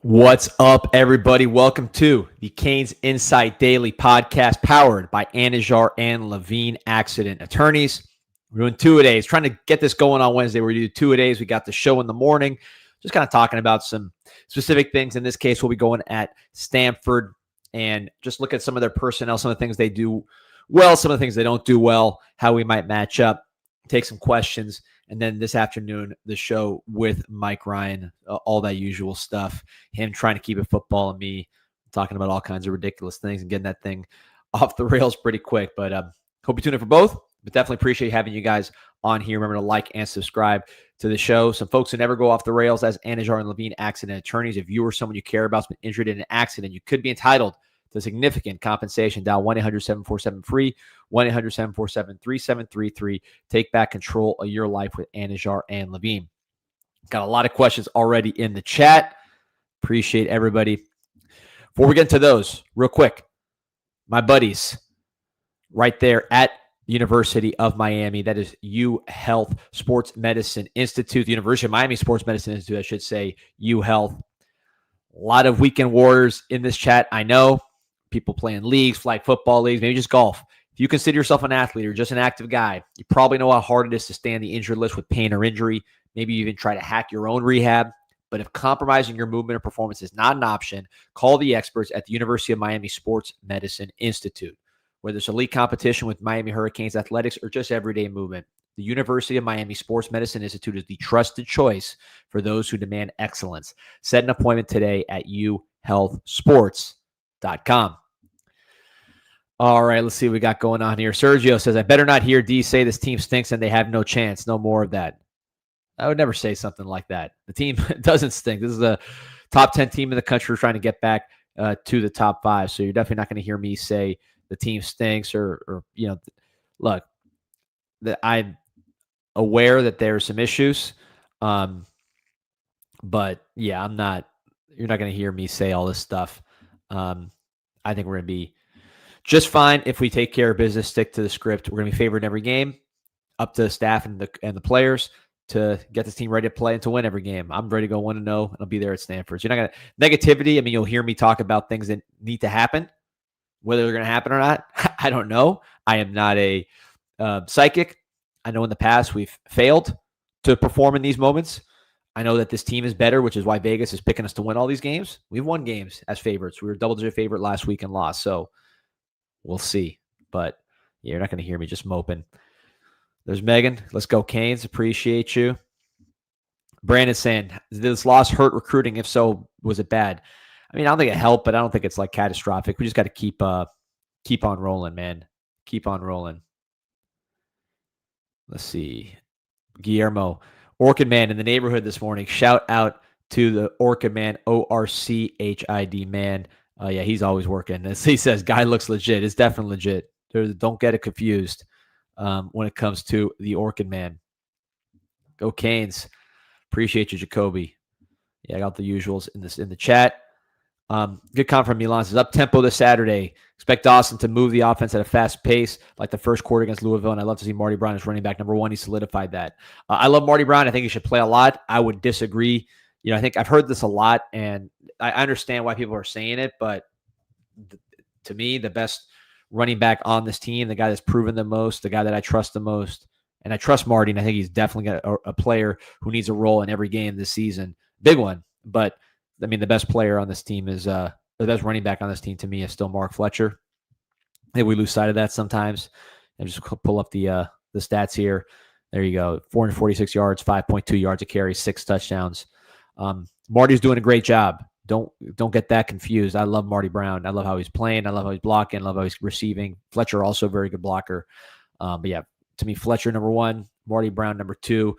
What's up, everybody? Welcome to the CanesInSight Daily Podcast powered by Anajar and Levine Accident Attorneys. We're doing two-a-days, trying to get this going on Wednesday. We're doing two-a-days. We got the show in the morning, just kind of talking about some specific things. In this case, we'll be going at Stanford and just look at some of their personnel, some of the things they do well, some of the things they don't do well, how we might match up, take some questions. And then this afternoon, the show with Mike Ryan, all that usual stuff, him trying to keep it football and me talking about all kinds of ridiculous things and getting that thing off the rails pretty quick. But hope you tune in for both. But definitely appreciate having you guys on here. Remember to like and subscribe to the show. Some folks who never go off the rails as Anajar and Levine Accident Attorneys. If you or someone you care about has been injured in an accident, you could be entitled to significant compensation. Dial 1-800-747-FREE, 1-800-747-3733. Take back control of your life with Anajar and Levine. Got a lot of questions already in the chat. Appreciate everybody. Before we get into those, real quick, my buddies right there at the University of Miami, that is U Health Sports Medicine Institute, the University of Miami Sports Medicine Institute, I should say, U Health. A lot of weekend warriors in this chat, I know. People playing leagues, flag football leagues, maybe just golf. If you consider yourself an athlete or just an active guy, you probably know how hard it is to stay on the injured list with pain or injury. Maybe you even try to hack your own rehab. But if compromising your movement or performance is not an option, call the experts at the University of Miami Sports Medicine Institute. Whether it's elite competition with Miami Hurricanes athletics or just everyday movement, the University of Miami Sports Medicine Institute is the trusted choice for those who demand excellence. Set an appointment today at uhealthsports.com. All right, let's see what we got going on here. Sergio says, I better not hear D say this team stinks and they have no chance. No more of that. I would never say something like that. The team doesn't stink. This is a top 10 team in the country trying to get back to the top 5. So you're definitely not going to hear me say the team stinks or look, I'm aware that there are some issues. But yeah, you're not going to hear me say all this stuff. I think we're going to be just fine if we take care of business, stick to the script. We're going to be favored in every game, up to the staff and the players to get this team ready to play and to win every game. I'm ready to go 1-0, and I'll be there at Stanford. So you're not going to negativity. I mean, you'll hear me talk about things that need to happen. Whether they're going to happen or not, I don't know. I am not a psychic. I know in the past we've failed to perform in these moments. I know that this team is better, which is why Vegas is picking us to win all these games. We've won games as favorites. We were a double-digit favorite last week and lost. So we'll see. But yeah, you're not going to hear me just moping. There's Megan. Let's go, Canes. Appreciate you. Brandon saying, did this loss hurt recruiting? If so, was it bad? I mean, I don't think it helped, but I don't think it's like catastrophic. We just got to keep on rolling, man. Keep on rolling. Let's see. Guillermo, OrchidMan in the neighborhood this morning. Shout out to the OrchidMan, ORCHID man. Yeah, he's always working. As he says, guy looks legit. It's definitely legit. Don't get it confused when it comes to the OrchidMan. Go Canes. Appreciate you, Jacoby. Yeah, I got the usuals in the chat. Good comment from Milan. Says up tempo this Saturday. Expect Dawson to move the offense at a fast pace like the first quarter against Louisville, and I love to see Marty Brown as running back number 1. He solidified that. I love Marty Brown. I think he should play a lot. I would disagree. I think I've heard this a lot, and I understand why people are saying it, but to me, the best running back on this team, the guy that's proven the most, the guy that I trust the most, and I trust Marty, and I think he's definitely got a player who needs a role in every game this season. Big one, but I mean, the best player on this team is the best running back on this team to me is still Mark Fletcher. I think we lose sight of that sometimes. And just pull up the stats here. There you go. 446 yards, 5.2 yards a carry, 6 touchdowns. Marty's doing a great job. Don't get that confused. I love Marty Brown. I love how he's playing. I love how he's blocking. I love how he's receiving. Fletcher also a very good blocker. But yeah, to me, Fletcher number 1, Marty Brown number 2,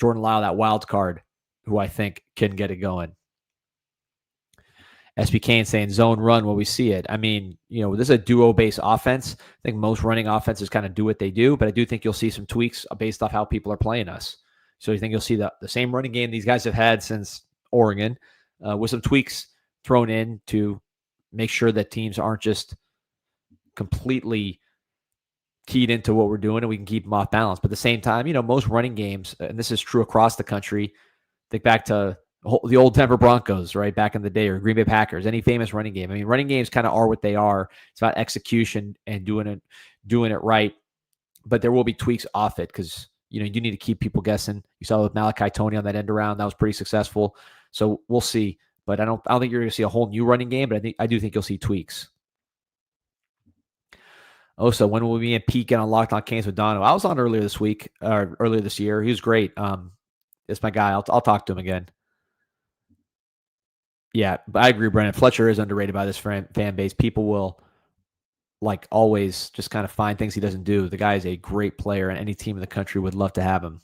Jordan Lyle, that wild card, who I think can get it going. SB Kane saying zone run will we see it. I mean, this is a duo-based offense. I think most running offenses kind of do what they do, but I do think you'll see some tweaks based off how people are playing us. So you think you'll see the same running game these guys have had since Oregon with some tweaks thrown in to make sure that teams aren't just completely keyed into what we're doing and we can keep them off balance. But at the same time, most running games, and this is true across the country, think back to The old Denver Broncos, right, back in the day, or Green Bay Packers, any famous running game. I mean, running games kind of are what they are. It's about execution and doing it right. But there will be tweaks off it because, you do need to keep people guessing. You saw with Malachi Tony on that end around. That was pretty successful. So we'll see. But I don't think you're going to see a whole new running game, but I do think you'll see tweaks. Oh, so when will we be in peak and on Locked On Canes with Dono? I was on earlier this year. He was great. It's my guy. I'll talk to him again. Yeah, but I agree, Brennan. Fletcher is underrated by this fan base. People will, like always, just kind of find things he doesn't do. The guy is a great player, and any team in the country would love to have him.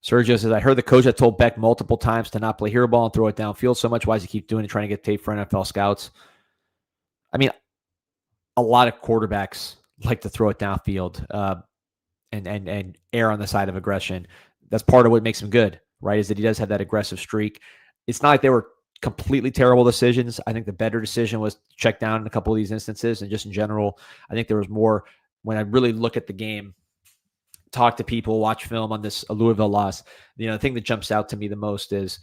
Sergio says, I heard the coach that told Beck multiple times to not play hero ball and throw it downfield so much. Why does he keep doing it, trying to get tape for NFL scouts? I mean, a lot of quarterbacks like to throw it downfield and err on the side of aggression. That's part of what makes him good, right, is that he does have that aggressive streak. It's not like they were completely terrible decisions. I think the better decision was to check down in a couple of these instances. And just in general, I think there was more when I really look at the game, talk to people, watch film on this Louisville loss. The thing that jumps out to me the most is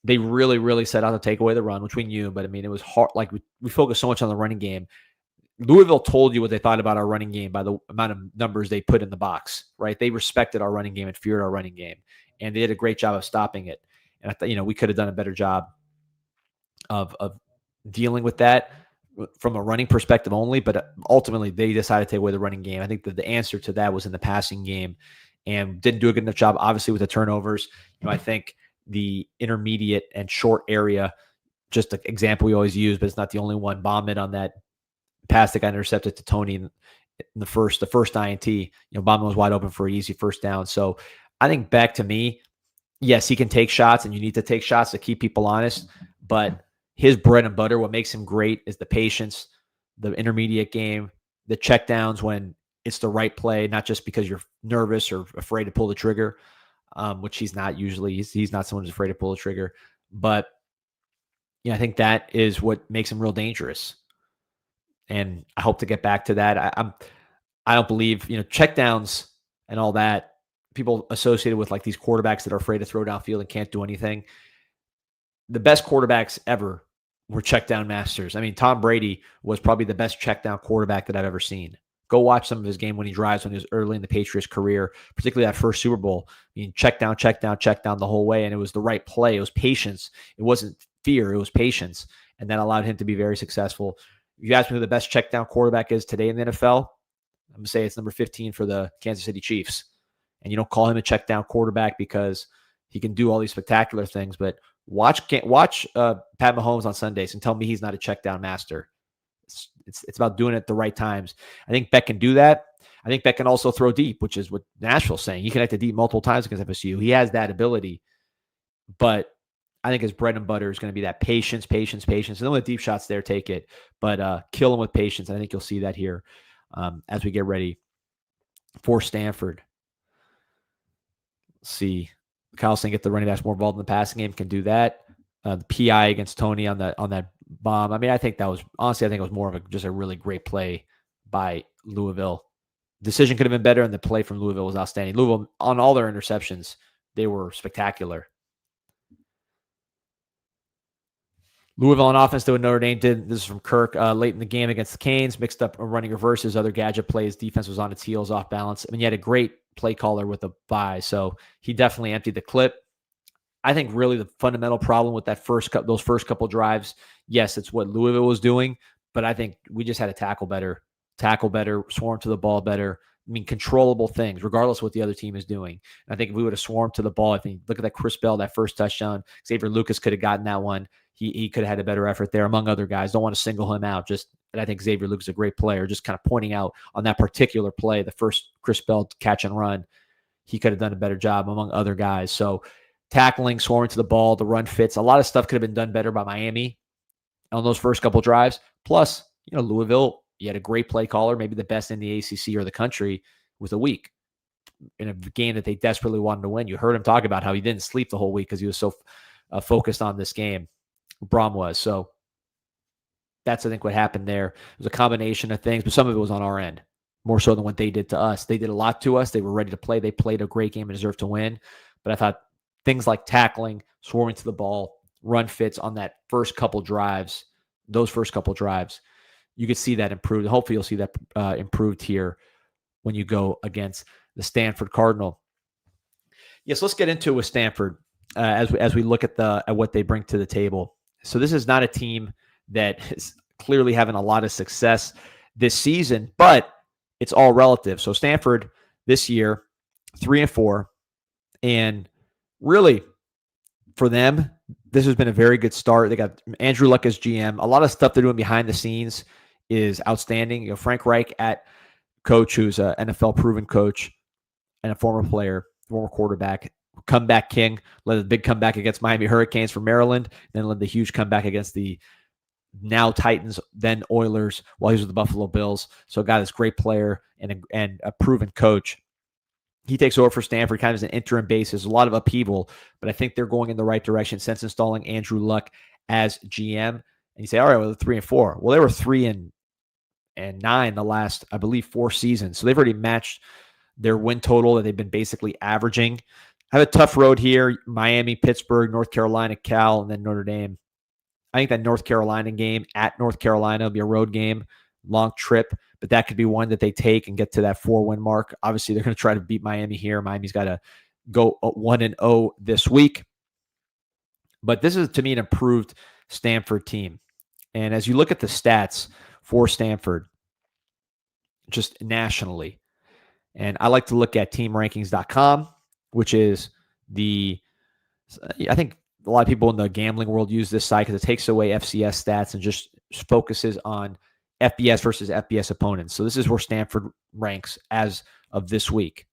they really, really set out to take away the run, which we knew. But I mean, it was hard. Like we focused so much on the running game. Louisville told you what they thought about our running game by the amount of numbers they put in the box, right? They respected our running game and feared our running game. And they did a great job of stopping it. And I thought, we could have done a better job of dealing with that from a running perspective only, but ultimately they decided to take away the running game. I think that the answer to that was in the passing game and didn't do a good enough job, obviously, with the turnovers. I think the intermediate and short area, just an example we always use, but it's not the only one. Bauman on that pass that got intercepted to Tony in the first INT, Bauman was wide open for an easy first down. So I think Beck, to me, yes, he can take shots, and you need to take shots to keep people honest, but his bread and butter, what makes him great, is the patience, the intermediate game, the checkdowns when it's the right play, not just because you're nervous or afraid to pull the trigger, which he's not usually. He's not someone who's afraid to pull the trigger. But I think that is what makes him real dangerous. And I hope to get back to that. I don't believe, checkdowns and all that, people associated with like these quarterbacks that are afraid to throw downfield and can't do anything. The best quarterbacks ever were check down masters. I mean, Tom Brady was probably the best check down quarterback that I've ever seen. Go watch some of his game when he drives, when he was early in the Patriots career, particularly that first Super Bowl. I mean, check down the whole way. And it was the right play. It was patience. It wasn't fear. It was patience. And that allowed him to be very successful. If you ask me who the best check down quarterback is today in the NFL, I'm going to say it's number 15 for the Kansas City Chiefs. And you don't call him a check down quarterback because he can do all these spectacular things, but watch Pat Mahomes on Sundays and tell me he's not a check down master. It's about doing it at the right times. I think Beck can do that. I think Beck can also throw deep, which is what Nashville's saying. He connected deep multiple times against FSU. He has that ability, but I think his bread and butter is going to be that patience. And then with deep shots there, take it, but kill him with patience. And I think you'll see that here as we get ready for Stanford. Let's see. Kyle saying get the running backs more involved in the passing game, can do that. The PI against Tony on that bomb. I mean, I think it was more of just a really great play by Louisville. Decision could have been better, and the play from Louisville was outstanding. Louisville, on all their interceptions, they were spectacular. Louisville on offense did what Notre Dame did. This is from Kirk. Late in the game against the Canes, mixed up running reverses, other gadget plays. Defense was on its heels, off balance. I mean, you had a great play caller with a bye, so he definitely emptied the clip. I think really the fundamental problem with those first couple drives, yes, it's what Louisville was doing, but I think we just had to tackle better, swarm to the ball better. I mean, controllable things, regardless of what the other team is doing. And I think if we would have swarmed to the ball, I think look at that Chris Bell, that first touchdown. Xavier Lucas could have gotten that one. He could have had a better effort there, among other guys. Don't want to single him out. And I think Xavier Lucas is a great player. Just kind of pointing out on that particular play, the first Chris Bell catch and run, he could have done a better job among other guys. So tackling, swarming to the ball, the run fits. A lot of stuff could have been done better by Miami on those first couple drives. Plus, Louisville, you had a great play caller, maybe the best in the ACC or the country with a week in a game that they desperately wanted to win. You heard him talk about how he didn't sleep the whole week because he was so focused on this game. Brom was. So that's, I think, what happened there. It was a combination of things, but some of it was on our end, more so than what they did to us. They did a lot to us. They were ready to play. They played a great game and deserved to win. But I thought things like tackling, swarming to the ball, run fits on that first couple drives, those first couple drives, you could see that improved. Hopefully you'll see that improved here when you go against the Stanford Cardinal. Yes, let's get into it with Stanford as we look at what they bring to the table. So this is not a team that is clearly having a lot of success this season, but it's all relative. So Stanford this year, 3-4, and really for them, this has been a very good start. They got Andrew Luck as GM. A lot of stuff they're doing behind the scenes is outstanding. You know, Frank Reich at coach, who's an NFL proven coach and a former player, former quarterback, comeback king, led a big comeback against Miami Hurricanes for Maryland, then led the huge comeback against the now Titans, then Oilers, while he was with the Buffalo Bills. So got this great player and a proven coach. He takes over for Stanford kind of as an interim basis, a lot of upheaval, but I think they're going in the right direction since installing Andrew Luck as GM. And you say, all right, well, 3-4. Well, they were 3-9 the last, I believe, 4 seasons. So they've already matched their win total that they've been basically averaging. Have a tough road here: Miami, Pittsburgh, North Carolina, Cal, and then Notre Dame. I think that North Carolina game at North Carolina will be a road game, long trip, but that could be one that they take and get to that 4-win mark. Obviously, they're going to try to beat Miami here. Miami's got to go 1-0 this week. But this is, to me, an improved Stanford team. And as you look at the stats for Stanford, just nationally, and I like to look at teamrankings.com, which is I think a lot of people in the gambling world use this site because it takes away FCS stats and just focuses on FBS versus FBS opponents. So this is where Stanford ranks as of this week.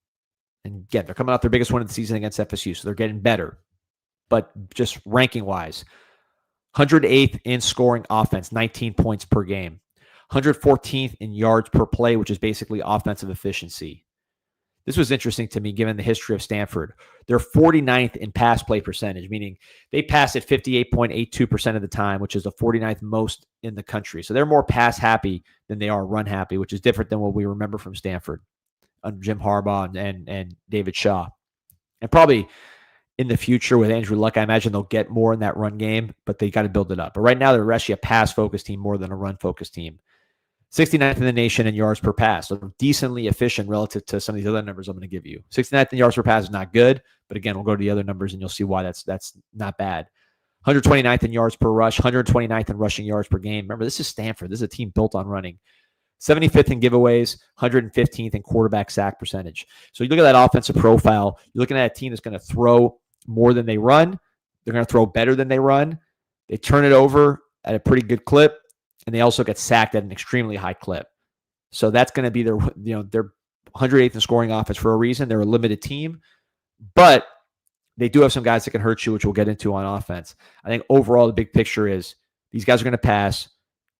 And again, they're coming off their biggest win of the season against FSU, so they're getting better. But just ranking-wise, 108th in scoring offense, 19 points per game. 114th in yards per play, which is basically offensive efficiency. This was interesting to me given the history of Stanford. They're 49th in pass play percentage, meaning they pass at 58.82% of the time, which is the 49th most in the country. So they're more pass happy than they are run happy, which is different than what we remember from Stanford under Jim Harbaugh and David Shaw. And probably in the future with Andrew Luck, I imagine they'll get more in that run game, but they got to build it up. But right now, they're actually a pass-focused team more than a run-focused team. 69th in the nation in yards per pass, so decently efficient relative to some of these other numbers I'm going to give you. 69th in yards per pass is not good, but again, we'll go to the other numbers and you'll see why that's not bad. 129th in yards per rush, 129th in rushing yards per game. Remember, this is Stanford. This is a team built on running. 75th in giveaways, 115th in quarterback sack percentage. So you look at that offensive profile, you're looking at a team that's going to throw more than they run. They're going to throw better than they run. They turn it over at a pretty good clip. And they also get sacked at an extremely high clip. So that's going to be their 108th in scoring offense for a reason. They're a limited team, but they do have some guys that can hurt you, which we'll get into on offense. I think overall the big picture is these guys are going to pass.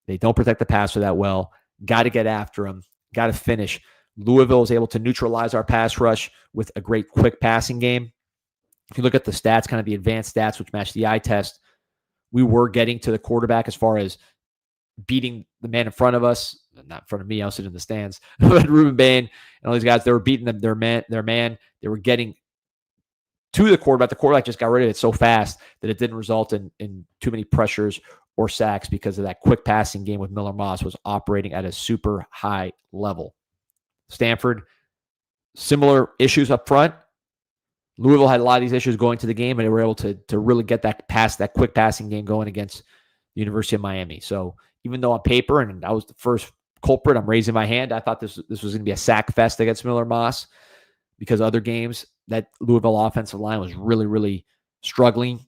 They don't protect the passer that well. Got to get after them. Got to finish. Louisville is able to neutralize our pass rush with a great quick passing game. If you look at the stats, kind of the advanced stats, which match the eye test, we were getting to the quarterback as far as beating the man in front of us, not in front of me, I was sitting in the stands, but Ruben Bain and all these guys, they were beating them, their man. They were getting to the quarterback. The quarterback just got rid of it so fast that it didn't result in too many pressures or sacks because of that quick passing game with Miller Moss was operating at a super high level. Stanford, similar issues up front. Louisville had a lot of these issues going to the game, and they were able to really get that quick passing game going against the University of Miami. So even though on paper, and I was the first culprit, I'm raising my hand, I thought this was going to be a sack fest against Miller Moss because other games, that Louisville offensive line was really, really struggling,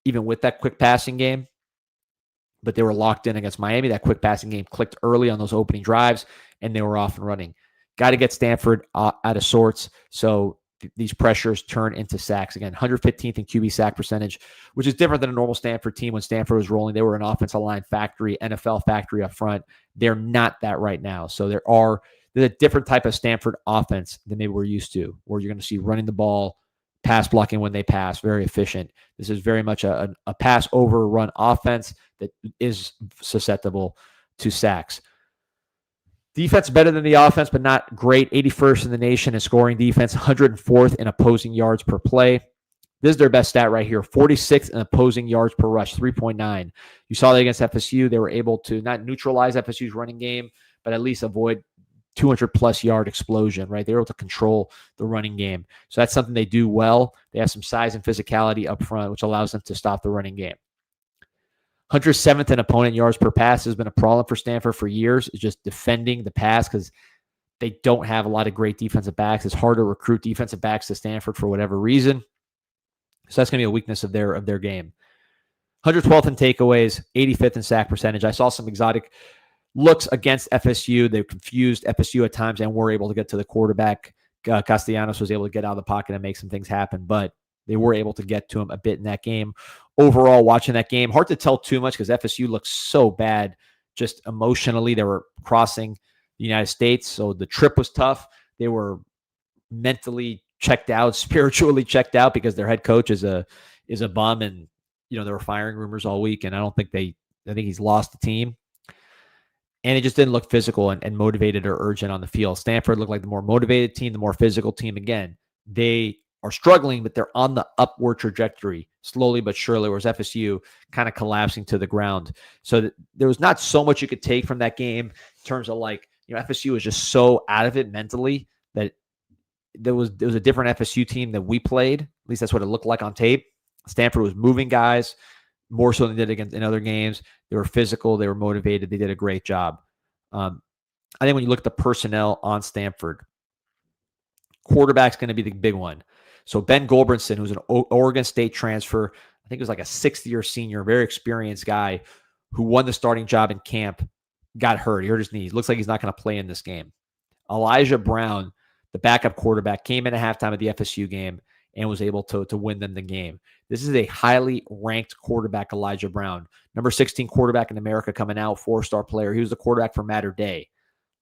even with that quick passing game. But they were locked in against Miami. That quick passing game clicked early on those opening drives, and they were off and running. Got to get Stanford out of sorts. So these pressures turn into sacks. Again, 115th in QB sack percentage, which is different than a normal Stanford team. When Stanford was rolling, they were an offensive line factory, NFL factory up front. They're not that right now. So there's a different type of Stanford offense than maybe we're used to, where you're going to see running the ball, pass blocking when they pass, very efficient. This is very much a pass over run offense that is susceptible to sacks. Defense better than the offense, but not great. 81st in the nation in scoring defense, 104th in opposing yards per play. This is their best stat right here, 46th in opposing yards per rush, 3.9. You saw that against FSU. They were able to not neutralize FSU's running game, but at least avoid 200-plus yard explosion, right? They were able to control the running game. So that's something they do well. They have some size and physicality up front, which allows them to stop the running game. 107th in opponent yards per pass has been a problem for Stanford for years. It's just defending the pass because they don't have a lot of great defensive backs. It's hard to recruit defensive backs to Stanford for whatever reason. So that's going to be a weakness of their game. 112th in takeaways, 85th in sack percentage. I saw some exotic looks against FSU. They confused FSU at times and were able to get to the quarterback. Castellanos was able to get out of the pocket and make some things happen, but they were able to get to him a bit in that game. Overall, watching that game, hard to tell too much because FSU looked so bad just emotionally. They were crossing the United States, so the trip was tough. They were mentally checked out, spiritually checked out because their head coach is a bum, and there were firing rumors all week, and I think he's lost the team. And it just didn't look physical and motivated or urgent on the field. Stanford looked like the more motivated team, the more physical team. Again, they are struggling, but they're on the upward trajectory, slowly but surely, whereas FSU kind of collapsing to the ground. So there was not so much you could take from that game in terms of FSU was just so out of it mentally that there was a different FSU team that we played. At least that's what it looked like on tape. Stanford was moving guys more so than they did in other games. They were physical. They were motivated. They did a great job. I think when you look at the personnel on Stanford, quarterback's going to be the big one. So Ben Goldbrinson, who's an Oregon State transfer, I think he was like a sixth-year senior, very experienced guy who won the starting job in camp, got hurt. He hurt his knees. Looks like he's not going to play in this game. Elijah Brown, the backup quarterback, came in at halftime of the FSU game and was able to win them the game. This is a highly ranked quarterback, Elijah Brown. Number 16 quarterback in America coming out, 4-star player. He was the quarterback for Matter Day.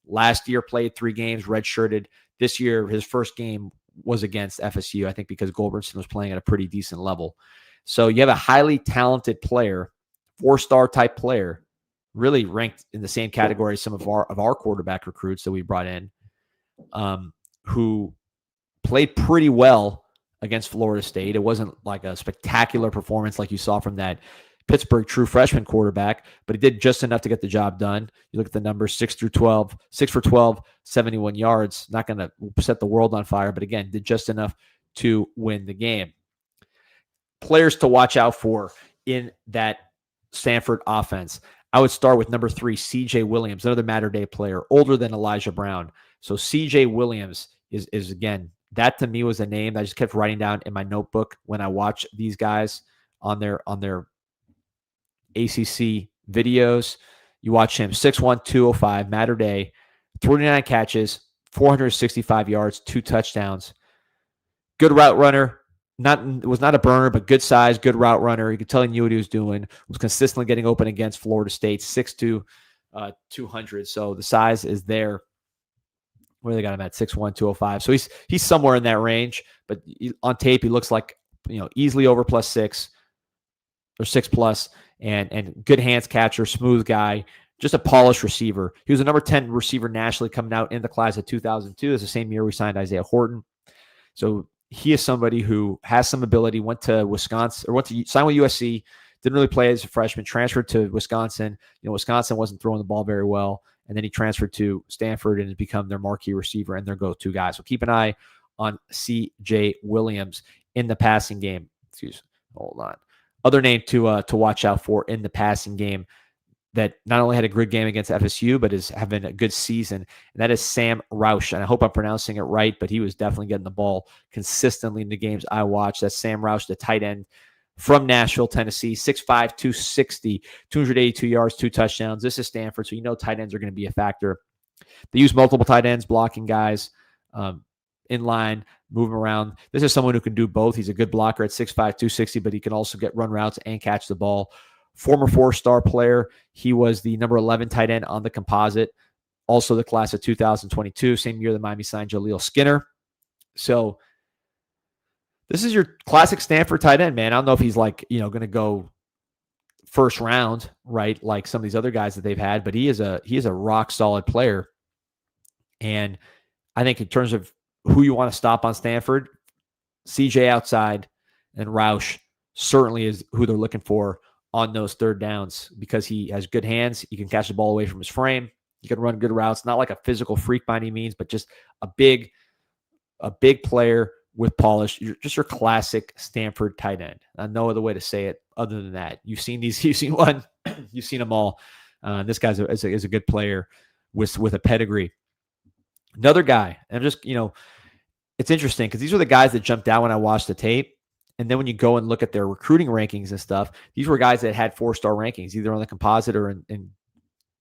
Last year, played 3 games, redshirted. This year, his first game was against FSU, I think because Goldbrinson was playing at a pretty decent level. So you have a highly talented player, 4-star type player, really ranked in the same category as some of our quarterback recruits that we brought in, who played pretty well against Florida State. It wasn't like a spectacular performance like you saw from that Pittsburgh true freshman quarterback, but he did just enough to get the job done. You look at the numbers, 6 for 12, 71 yards. Not going to set the world on fire, but again, did just enough to win the game. Players to watch out for in that Stanford offense. I would start with number 3, CJ Williams, another Matter Day player, older than Elijah Brown. So CJ Williams is again, that to me was a name that I just kept writing down in my notebook when I watch these guys on their ACC videos. You watch him, 6'1", 205, Matter Day, 49 catches, 465 yards, 2 touchdowns. Good route runner. Was not a burner, but good size, good route runner. You could tell he knew what he was doing. Was consistently getting open against Florida State, 6'2", 200. So the size is there. Where they got him at, 6'1", 205. So he's somewhere in that range, but on tape he looks like easily over +6 or 6+, and good hands catcher, smooth guy, just a polished receiver. He was a number 10 receiver nationally coming out in the class of 2002. It's the same year we signed Isaiah Horton. So he is somebody who has some ability. Went to Wisconsin, or went to sign with USC. Didn't really play as a freshman. Transferred to Wisconsin. Wisconsin wasn't throwing the ball very well. And then he transferred to Stanford and has become their marquee receiver and their go-to guy. So keep an eye on C.J. Williams in the passing game. Hold on. Other name to watch out for in the passing game that not only had a good game against FSU, but is having a good season, and that is Sam Roush. And I hope I'm pronouncing it right, but he was definitely getting the ball consistently in the games I watched. That's Sam Roush, the tight end from Nashville, Tennessee, 6'5", 260, 282 yards, 2 touchdowns. This is Stanford, so tight ends are going to be a factor. They use multiple tight ends, blocking guys in line, moving around. This is someone who can do both. He's a good blocker at 6'5", 260, but he can also run routes and catch the ball. Former 4-star player. He was the number 11 tight end on the composite, also the class of 2022, same year that Miami signed Jaleel Skinner. So this is your classic Stanford tight end, man. I don't know if he's going to go first round, right, like some of these other guys that they've had, but he is a rock solid player. And I think in terms of who you want to stop on Stanford, CJ outside, And Roush certainly is who they're looking for on those third downs because he has good hands. He can catch the ball away from his frame. He can run good routes. Not like a physical freak by any means, but just a big player with polish. Just your classic Stanford tight end. No other way to say it other than that. You've seen these. You've seen one. You've seen them all. This guy's is a good player with a pedigree. Another guy. I'm just, it's interesting because these are the guys that jumped out when I watched the tape. And then when you go and look at their recruiting rankings and stuff, these were guys that had 4-star rankings, either on the composite or in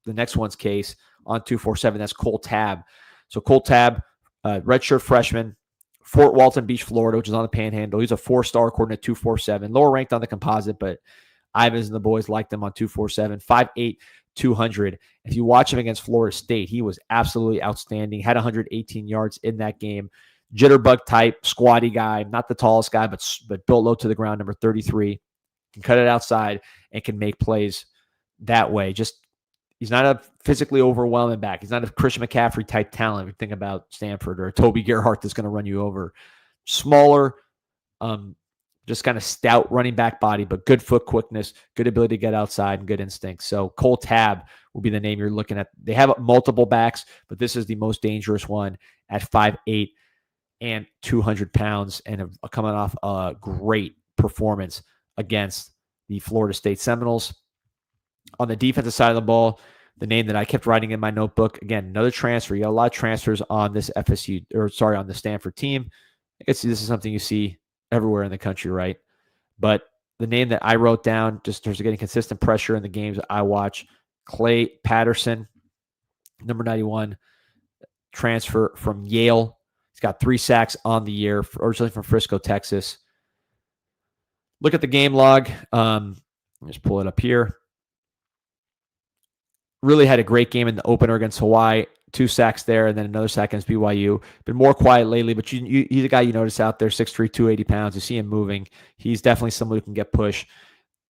the next one's case on 247. That's Cole Tabb. So Cole Tabb, redshirt freshman, Fort Walton Beach, Florida, which is on the Panhandle. He's a 4-star according to 247, lower ranked on the composite, but Ivans and the boys liked him on 247, 5'8", 200. If you watch him against Florida State, he was absolutely outstanding. Had 118 yards in that game. Jitterbug type, squatty guy, not the tallest guy, but built low to the ground, number 33. Can cut it outside and can make plays that way. Just he's not a physically overwhelming back. He's not a Christian McCaffrey type talent. If you think about Stanford or Toby Gerhart that's going to run you over. Smaller, just kind of stout running back body, but good foot quickness, good ability to get outside, and good instincts. So Cole Tabb will be the name you're looking at. They have multiple backs, but this is the most dangerous one at 5'8" and 200 pounds, and coming off a great performance against the Florida State Seminoles. On the defensive side of the ball, the name that I kept writing in my notebook, again, another transfer. You got a lot of transfers on this on the Stanford team. I guess this is something you see everywhere in the country, right? But the name that I wrote down, just in terms of getting consistent pressure in the games I watch, Clay Patterson, number 91, transfer from Yale. He's got 3 sacks on the year, originally from Frisco, Texas. Look at the game log. Let me just pull it up here. Really had a great game in the opener against Hawaii. 2 sacks there, and then another sack against BYU. Been more quiet lately, but he's a guy you notice out there, 6'3", 280 pounds. You see him moving. He's definitely someone who can get push.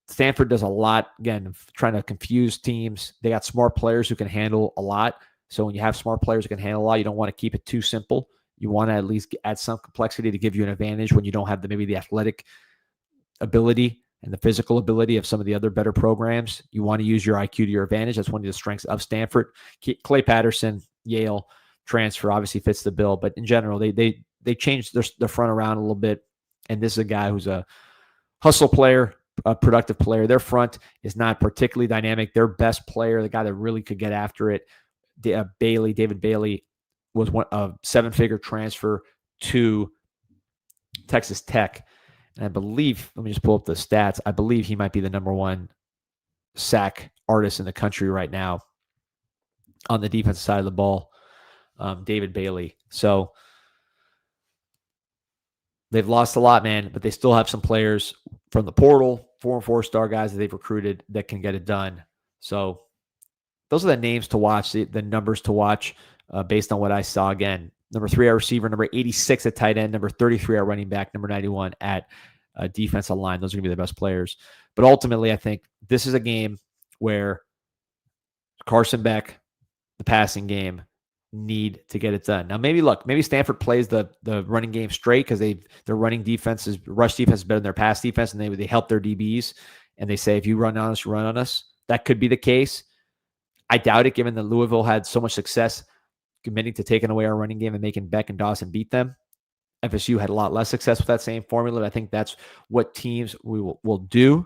Stanford does a lot, again, of trying to confuse teams. They got smart players who can handle a lot. So when you have smart players who can handle a lot, you don't want to keep it too simple. You want to at least add some complexity to give you an advantage when you don't have maybe the athletic ability and the physical ability of some of the other better programs. You want to use your IQ to your advantage. That's one of the strengths of Stanford. Clay Patterson, Yale transfer, obviously fits the bill, but in general, they changed their front around a little bit. And this is a guy who's a hustle player, a productive player. Their front is not particularly dynamic. Their best player, the guy that really could get after it, David Bailey, was a 7-figure transfer to Texas Tech. And I believe, let me just pull up the stats. I believe he might be the number 1 sack artist in the country right now on the defensive side of the ball, David Bailey. So they've lost a lot, man, but they still have some players from the portal, 4 and 4-star guys that they've recruited that can get it done. So those are the names to watch, the numbers to watch based on what I saw. Again, number 3 at receiver, number 86 at tight end, number 33 at running back, number 91 at defensive line. Those are going to be the best players. But ultimately, I think this is a game where Carson Beck, the passing game, need to get it done. Now, maybe Stanford plays the running game straight because their rush defense is better than their pass defense, and they help their DBs, and they say, if you run on us, you run on us. That could be the case. I doubt it, given that Louisville had so much success committing to taking away our running game and making Beck and Dawson beat them. FSU had a lot less success with that same formula. But I think that's what teams will do.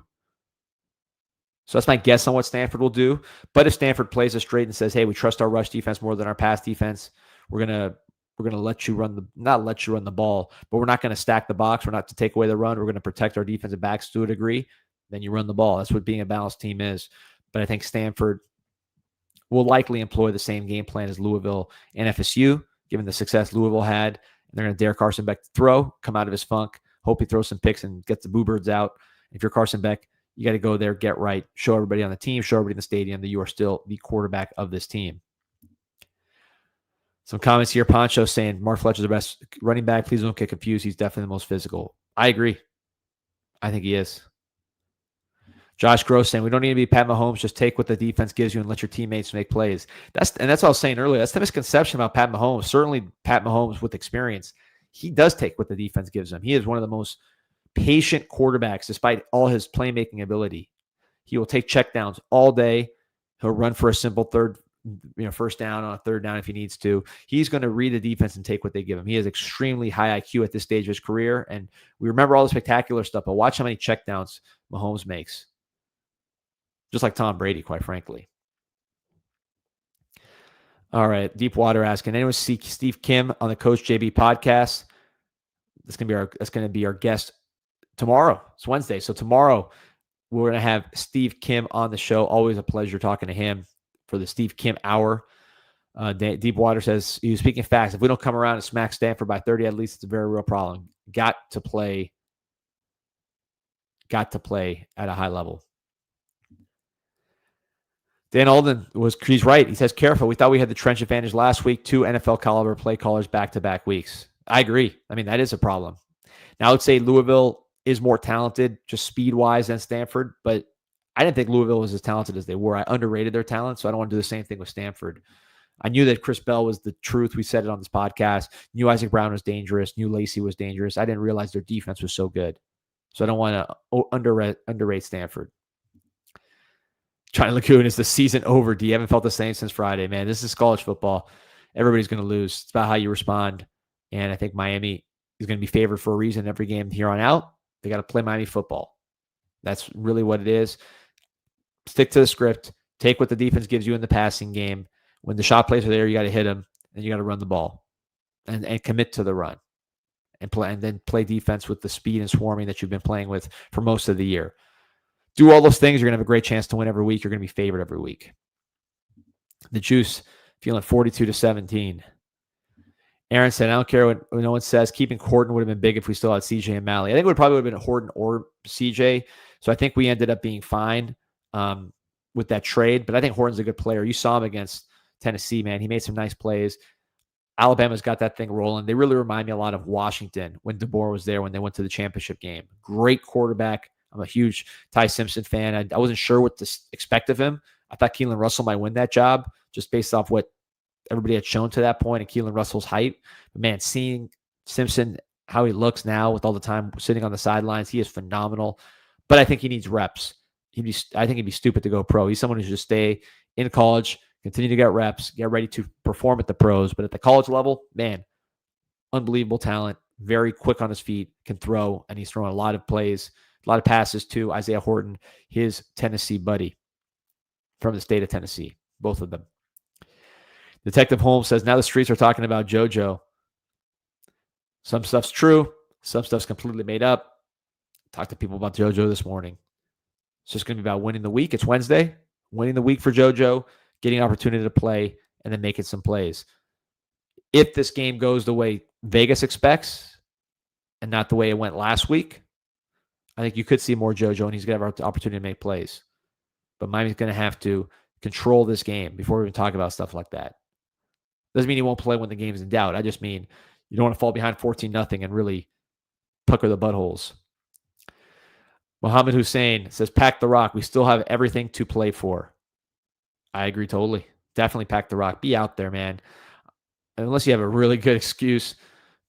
So that's my guess on what Stanford will do. But if Stanford plays us straight and says, hey, we trust our rush defense more than our pass defense, we're gonna let you not let you run the ball, but we're not going to stack the box. We're not to take away the run. We're going to protect our defensive backs to a degree. Then you run the ball. That's what being a balanced team is. But I think Stanford will likely employ the same game plan as Louisville and FSU, given the success Louisville had. And they're going to dare Carson Beck to throw, come out of his funk, hope he throws some picks and gets the boo birds out. If you're Carson Beck, you got to go there, get right, show everybody on the team, show everybody in the stadium that you are still the quarterback of this team. Some comments here. Poncho saying Mark Fletcher's the best running back. Please don't get confused. He's definitely the most physical. I agree. I think he is. Josh Gross saying we don't need to be Pat Mahomes. Just take what the defense gives you and let your teammates make plays. That's what I was saying earlier. That's the misconception about Pat Mahomes. Certainly Pat Mahomes with experience, he does take what the defense gives him. He is one of the most patient quarterbacks despite all his playmaking ability. He will take checkdowns all day. He'll run for a simple first down on a third down if he needs to. He's going to read the defense and take what they give him. He has extremely high IQ at this stage of his career, and we remember all the spectacular stuff, but watch how many checkdowns Mahomes makes. Just like Tom Brady, quite frankly. All right, Deepwater asking, anyone see Steve Kim on the Coach JB podcast? That's going to be our guest tomorrow. It's Wednesday, so tomorrow we're going to have Steve Kim on the show. Always a pleasure talking to him for the Steve Kim Hour. Deepwater says, he was speaking facts. If we don't come around and smack Stanford by 30, at least it's a very real problem. Got to play at a high level. Dan Alden he's right. He says, careful. We thought we had the trench advantage last week. 2 NFL caliber play callers back-to-back weeks. I agree. I mean, that is a problem. Now, I would say Louisville is more talented, just speed-wise, than Stanford, but I didn't think Louisville was as talented as they were. I underrated their talent, so I don't want to do the same thing with Stanford. I knew that Chris Bell was the truth. We said it on this podcast. Knew Isaac Brown was dangerous. Knew Lacey was dangerous. I didn't realize their defense was so good. So I don't want to underrate Stanford. China Lagoon, is the season over? D, haven't felt the same since Friday, man. This is college football. Everybody's going to lose. It's about how you respond. And I think Miami is going to be favored for a reason every game here on out. They got to play Miami football. That's really what it is. Stick to the script. Take what the defense gives you in the passing game. When the shot plays are there, you got to hit them, and you got to run the ball and commit to the run and then play defense with the speed and swarming that you've been playing with for most of the year. Do all those things, you're going to have a great chance to win every week. You're going to be favored every week. The Juice feeling 42-17. Aaron said, I don't care what no one says. Keeping Horton would have been big if we still had CJ and Malley. I think it would probably have been Horton or CJ. So I think we ended up being fine with that trade. But I think Horton's a good player. You saw him against Tennessee, man. He made some nice plays. Alabama's got that thing rolling. They really remind me a lot of Washington when DeBoer was there when they went to the championship game. Great quarterback. I'm a huge Ty Simpson fan. I wasn't sure what to expect of him. I thought Keelan Russell might win that job just based off what everybody had shown to that point and Keelan Russell's hype. But man, seeing Simpson, how he looks now with all the time sitting on the sidelines, he is phenomenal. But I think he needs reps. I think he'd be stupid to go pro. He's someone who should just stay in college, continue to get reps, get ready to perform at the pros. But at the college level, man, unbelievable talent, very quick on his feet, can throw, and he's throwing a lot of plays, a lot of passes to Isaiah Horton, his Tennessee buddy from the state of Tennessee, both of them. Detective Holmes says, now the streets are talking about JoJo. Some stuff's true. Some stuff's completely made up. Talked to people about JoJo this morning. It's just going to be about winning the week. It's Wednesday. Winning the week for JoJo, getting an opportunity to play, and then making some plays. If this game goes the way Vegas expects and not the way it went last week, I think you could see more JoJo, and he's going to have an opportunity to make plays. But Miami's going to have to control this game before we even talk about stuff like that. Doesn't mean he won't play when the game's in doubt. I just mean you don't want to fall behind 14-0 and really pucker the buttholes. Mohammed Hussein says, pack the rock. We still have everything to play for. I agree totally. Definitely pack the rock. Be out there, man. Unless you have a really good excuse,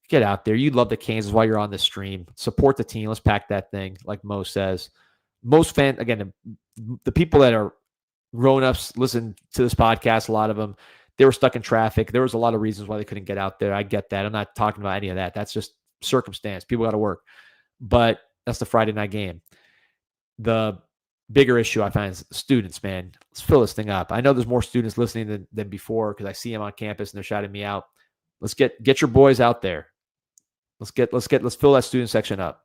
get out there. You love the Canes while you're on the stream. Support the team. Let's pack that thing, like Mo says. Most fans, again, the people that are grown-ups listen to this podcast, a lot of them, they were stuck in traffic. There was a lot of reasons why they couldn't get out there. I get that. I'm not talking about any of that. That's just circumstance. People got to work. But that's the Friday night game. The bigger issue I find is students, man. Let's fill this thing up. I know there's more students listening than before because I see them on campus and they're shouting me out. Let's get your boys out there. Let's fill that student section up.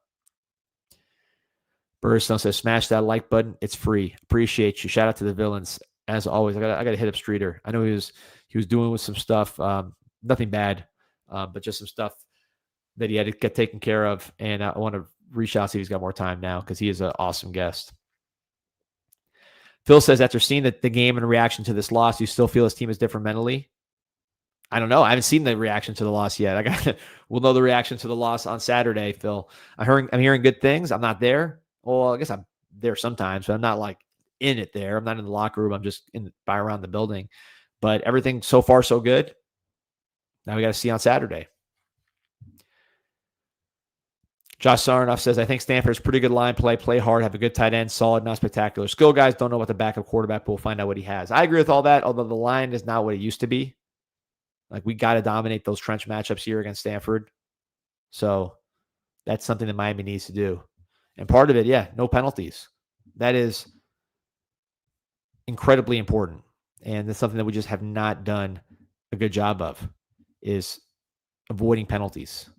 Burstone says, smash that like button. It's free. Appreciate you. Shout out to the villains. As always, I got to hit up Streeter. I know he was doing with some stuff, nothing bad, but just some stuff that he had to get taken care of. And I want to reach out, see if he's got more time now because he is an awesome guest. Phil says, after seeing the game and reaction to this loss, you still feel his team is different mentally? I don't know. I haven't seen the reaction to the loss yet. We'll know the reaction to the loss on Saturday, Phil. I'm hearing good things. I'm not there. Well, I guess I'm there sometimes, but I'm not like in it there. I'm not in the locker room. I'm just by around the building. But everything so far so good. Now we got to see on Saturday. Josh Sarnoff says, I think Stanford's pretty good line play hard, have a good tight end, solid, not spectacular. Skill guys don't know what the backup quarterback, but we'll find out what he has. I agree with all that, although the line is not what it used to be. Like, we got to dominate those trench matchups here against Stanford. So that's something that Miami needs to do. And part of it, yeah, no penalties. That is incredibly important. And that's something that we just have not done a good job of, is avoiding penalties.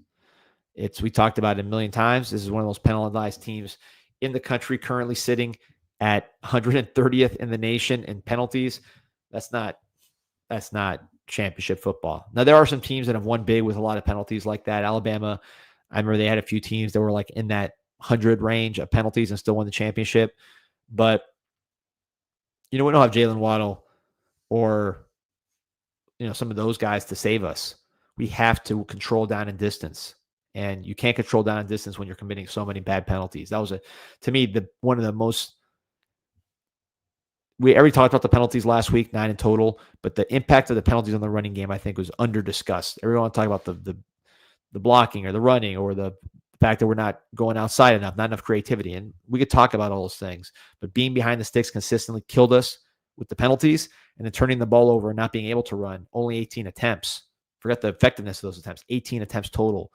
We talked about it a million times. This is one of those penalized teams in the country, currently sitting at 130th in the nation in penalties. That's not championship football. Now, there are some teams that have won big with a lot of penalties like that. Alabama, I remember they had a few teams that were like in that 100 range of penalties and still won the championship. But, we don't have Jalen Waddle or, some of those guys to save us. We have to control down and distance. And you can't control down and distance when you're committing so many bad penalties. That was, to me, one of the most. We already talked about the penalties last week, 9 in total, but the impact of the penalties on the running game, I think, was under-discussed. Everyone talking about the blocking or the running or the fact that we're not going outside enough, not enough creativity. And we could talk about all those things, but being behind the sticks consistently killed us with the penalties, and then turning the ball over and not being able to run. Only 18 attempts. Forget the effectiveness of those attempts. 18 attempts total.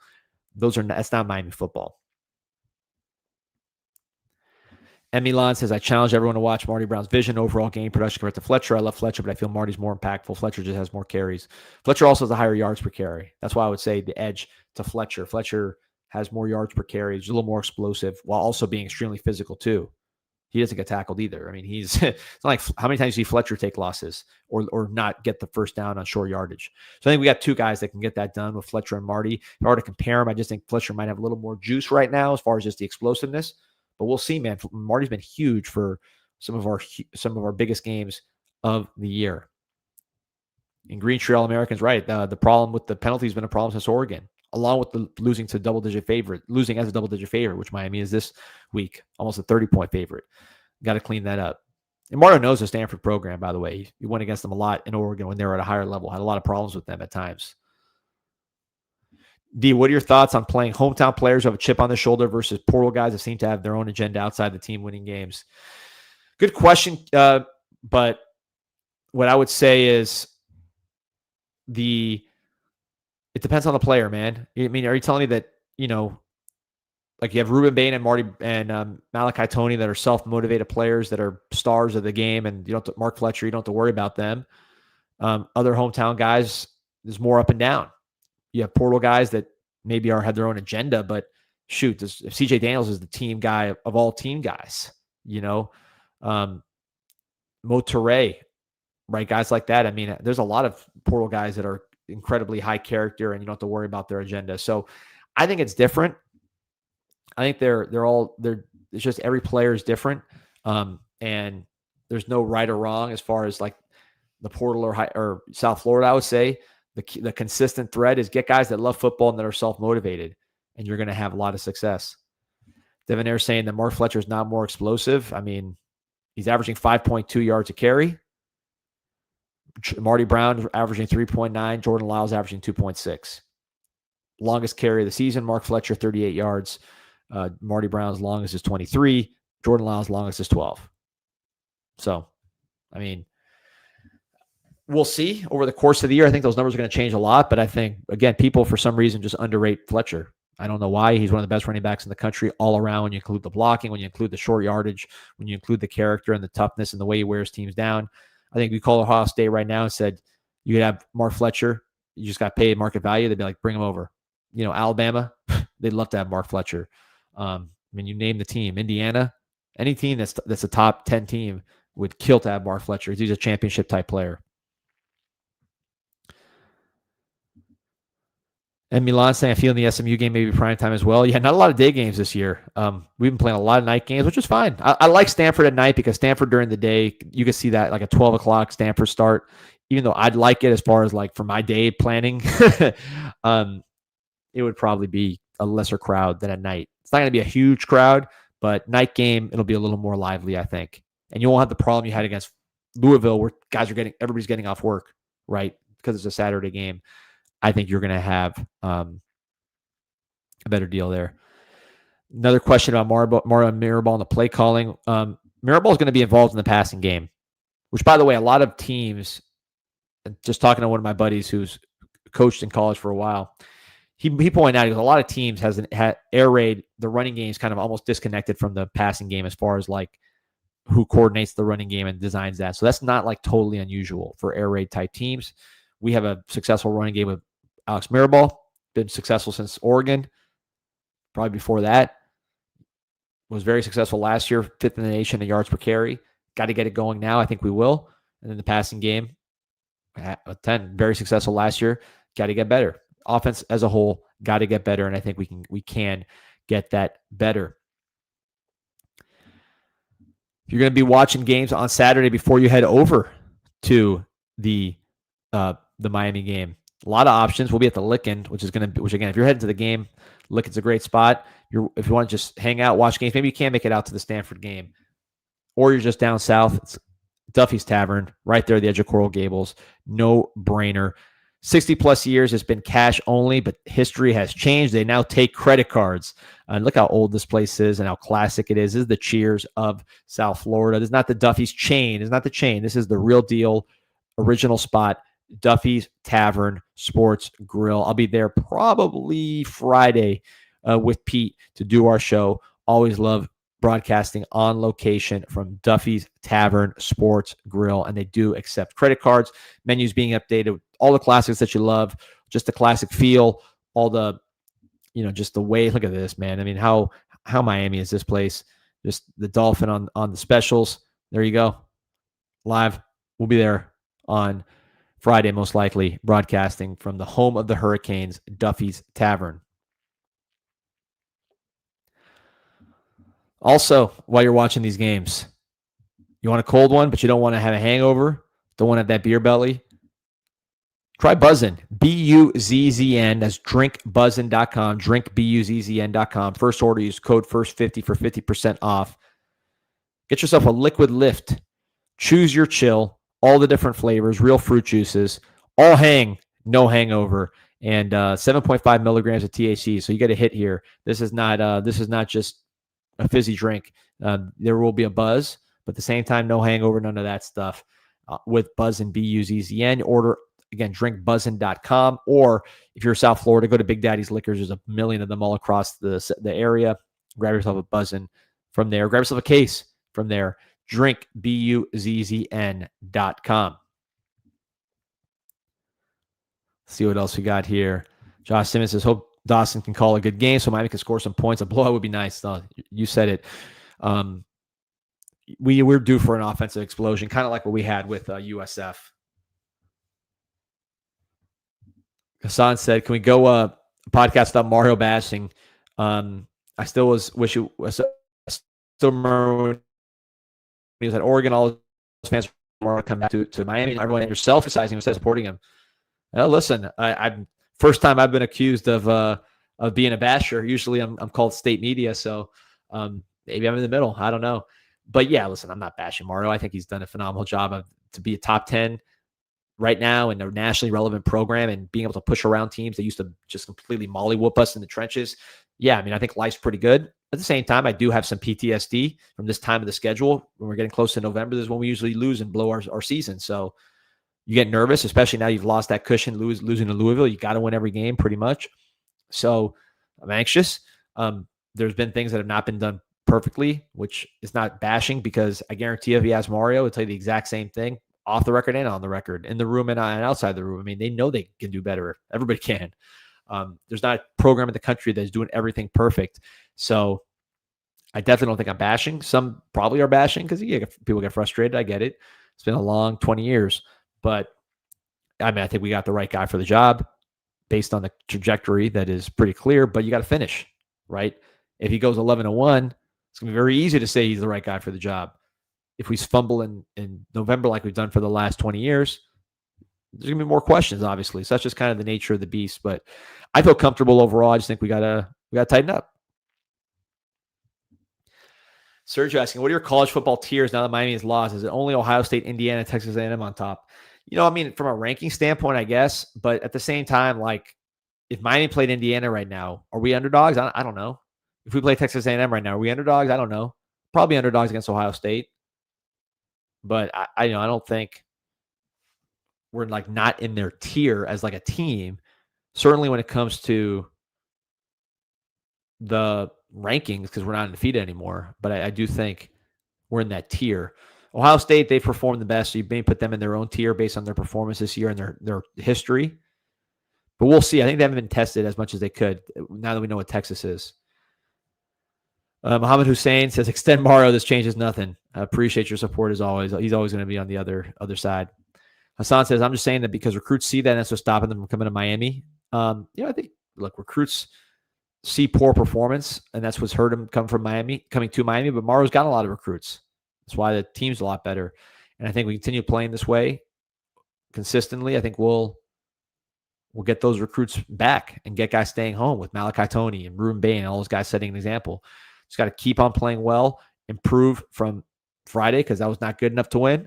That's not Miami football. Milan says, I challenge everyone to watch Marty Brown's vision, overall game production compared to Fletcher. I love Fletcher, but I feel Marty's more impactful. Fletcher just has more carries. Fletcher also has a higher yards per carry. That's why I would say the edge to Fletcher. Fletcher has more yards per carry. He's a little more explosive while also being extremely physical too. He doesn't get tackled either. I mean, it's not like, how many times do you see Fletcher take losses or not get the first down on short yardage? So I think we got two guys that can get that done with Fletcher and Marty. If I were to compare them, I just think Fletcher might have a little more juice right now as far as just the explosiveness. But we'll see, man. Marty's been huge for some of our biggest games of the year. And Green Tree All-American's right. The problem with the penalty has been a problem since Oregon, along with the losing as a double-digit favorite, which Miami is this week, almost a 30-point favorite. Got to clean that up. And Marto knows the Stanford program, by the way. He went against them a lot in Oregon when they were at a higher level, had a lot of problems with them at times. D, what are your thoughts on playing hometown players who have a chip on their shoulder versus portal guys that seem to have their own agenda outside the team winning games? Good question. But what I would say is it depends on the player, man. I mean, are you telling me that, like you have Ruben Bain and Marty and Malachi Toney that are self-motivated players that are stars of the game, and Mark Fletcher, you don't have to worry about them. Other hometown guys, there's more up and down. You have portal guys that maybe have their own agenda, but shoot, if CJ Daniels is the team guy of all team guys, Mo Toure, right? Guys like that. I mean, there's a lot of portal guys that are incredibly high character and you don't have to worry about their agenda. So I think it's different. I think it's just every player is different. And there's no right or wrong as far as like the portal or South Florida. I would say the consistent thread is get guys that love football and that are self-motivated, and you're going to have a lot of success. Devin Air saying that Mark Fletcher is not more explosive. I mean, he's averaging 5.2 yards a carry. Marty Brown averaging 3.9. Jordan Lyles averaging 2.6. Longest carry of the season, Mark Fletcher, 38 yards. Marty Brown's longest is 23. Jordan Lyles' longest is 12. So, I mean, we'll see over the course of the year. I think those numbers are going to change a lot, but I think, again, people for some reason just underrate Fletcher. I don't know why. He's one of the best running backs in the country all around when you include the blocking, when you include the short yardage, when you include the character and the toughness and the way he wears teams down. I think we call Ohio State right now and said, you could have Mark Fletcher. You just got paid market value. They'd be like, bring him over. Alabama, they'd love to have Mark Fletcher. I mean, you name the team. Indiana, any team that's a top 10 team would kill to have Mark Fletcher. He's a championship type player. And Milan saying, I feel in the SMU game maybe prime time as well. Yeah, not a lot of day games this year. We've been playing a lot of night games, which is fine. I like Stanford at night because Stanford during the day, you can see that like a 12 o'clock Stanford start, even though I'd like it as far as like for my day planning. It would probably be a lesser crowd than at night. It's not going to be a huge crowd, but night game, it'll be a little more lively, I think. And you won't have the problem you had against Louisville where everybody's getting off work, right? Because it's a Saturday game. I think you're going to have a better deal there. Another question about Mario Mirabal and the play calling. Mirabal is going to be involved in the passing game, which, by the way, a lot of teams, just talking to one of my buddies who's coached in college for a while, he pointed out, he goes, a lot of teams had air raid, the running game is kind of almost disconnected from the passing game as far as like who coordinates the running game and designs that. So that's not like totally unusual for air raid type teams. We have a successful running game with Alex Mirabal, been successful since Oregon, probably before that. Was very successful last year, 5th in the nation in yards per carry. Got to get it going now. I think we will. And then the passing game, 10, very successful last year. Got to get better. Offense as a whole, got to get better, and I think we can get that better. You're going to be watching games on Saturday before you head over to the Miami game. A lot of options. We'll be at the Lickin', which again, if you're heading to the game, Lickin's a great spot. If you want to just hang out, watch games, maybe you can't make it out to the Stanford game, or you're just down south. It's Duffy's Tavern, right there at the edge of Coral Gables. No brainer. 60 plus years, it's been cash only, but history has changed. They now take credit cards. And look how old this place is and how classic it is. This is the Cheers of South Florida. This is not the Duffy's chain. It's not the chain. This is the real deal, original spot. Duffy's Tavern Sports Grill. I'll be there probably Friday with Pete to do our show. Always love broadcasting on location from Duffy's Tavern Sports Grill, and they do accept credit cards. Menus being updated, all the classics that you love, just the classic feel, all the, just the way. Look at this, man. I mean, how Miami is this place? Just the Dolphin on the specials. There you go. Live. We'll be there on Friday, most likely, broadcasting from the home of the Hurricanes, Duffy's Tavern. Also, while you're watching these games, you want a cold one, but you don't want to have a hangover, don't want to have that beer belly, try Buzzen, BUZZN. That's drinkbuzzn.com, drinkbuzzn.com. First order, use code FIRST50 for 50% off. Get yourself a liquid lift. Choose your chill. All the different flavors, real fruit juices, all no hangover, and 7.5 milligrams of THC. So you get a hit here. This is not just a fizzy drink. There will be a buzz, but at the same time, no hangover, none of that stuff. With Buzzen, BUZZN. Order again, drinkbuzzn.com, or if you're South Florida, go to Big Daddy's Liquors. There's a million of them all across the area. Grab yourself a Buzzen from there. Grab yourself a case from there. drinkbuzzn.com. See what else we got here. Josh Simmons says, hope Dawson can call a good game so Miami can score some points. A blowout would be nice. You said it. We're due for an offensive explosion, kind of like what we had with USF. Hassan said, can we go podcast about Mario bashing? I still still remember when he was at Oregon, all his fans were come back to Miami. Everyone yourself criticizing him instead of supporting him. Well, listen, I'm first time I've been accused of being a basher. Usually I'm called state media, so maybe I'm in the middle. I don't know. But yeah, listen, I'm not bashing Mario. I think he's done a phenomenal job to be a top 10 right now in a nationally relevant program and being able to push around teams that used to just completely mollywhoop us in the trenches. Yeah, I mean, I think life's pretty good. At the same time, I do have some PTSD from this time of the schedule. When we're getting close to November, this is when we usually lose and blow our season. So you get nervous, especially now you've lost that cushion losing to Louisville. You got to win every game pretty much. So I'm anxious. There's been things that have not been done perfectly, which is not bashing, because I guarantee you, if you ask Mario, he'll tell you the exact same thing, off the record and on the record, in the room and outside the room. I mean, they know they can do better. Everybody can. There's not a program in the country that's doing everything perfect. So I definitely don't think I'm bashing. Some probably are bashing because people get frustrated. I get it. It's been a long 20 years. But I mean, I think we got the right guy for the job based on the trajectory that is pretty clear, but you got to finish, right? If he goes 11-1, it's going to be very easy to say he's the right guy for the job. If we fumble in November like we've done for the last 20 years, there's going to be more questions, obviously. So that's just kind of the nature of the beast. But I feel comfortable overall. I just think we gotta tighten up. Sergio asking, what are your college football tiers now that Miami has lost? Is it only Ohio State, Indiana, Texas A&M on top? I mean, from a ranking standpoint, I guess. But at the same time, like, if Miami played Indiana right now, are we underdogs? I don't know. If we play Texas A&M right now, are we underdogs? I don't know. Probably underdogs against Ohio State. But I don't think we're like not in their tier as like a team. Certainly when it comes to the rankings, because we're not undefeated anymore. But I do think we're in that tier. Ohio State, they performed the best. So you may put them in their own tier based on their performance this year and their history. But we'll see. I think they haven't been tested as much as they could now that we know what Texas is. Muhammad Hussein says, extend Mario. This changes nothing. I appreciate your support as always. He's always going to be on the other side. Hassan says, I'm just saying that because recruits see that and that's what's stopping them from coming to Miami. I think, look, recruits see poor performance, and that's what's hurt him coming to Miami. But Mario's got a lot of recruits. That's why the team's a lot better. And I think we continue playing this way consistently. I think we'll get those recruits back and get guys staying home with Malachi Tony and Ruben Bain and all those guys setting an example. Just got to keep on playing well, improve from Friday because that was not good enough to win.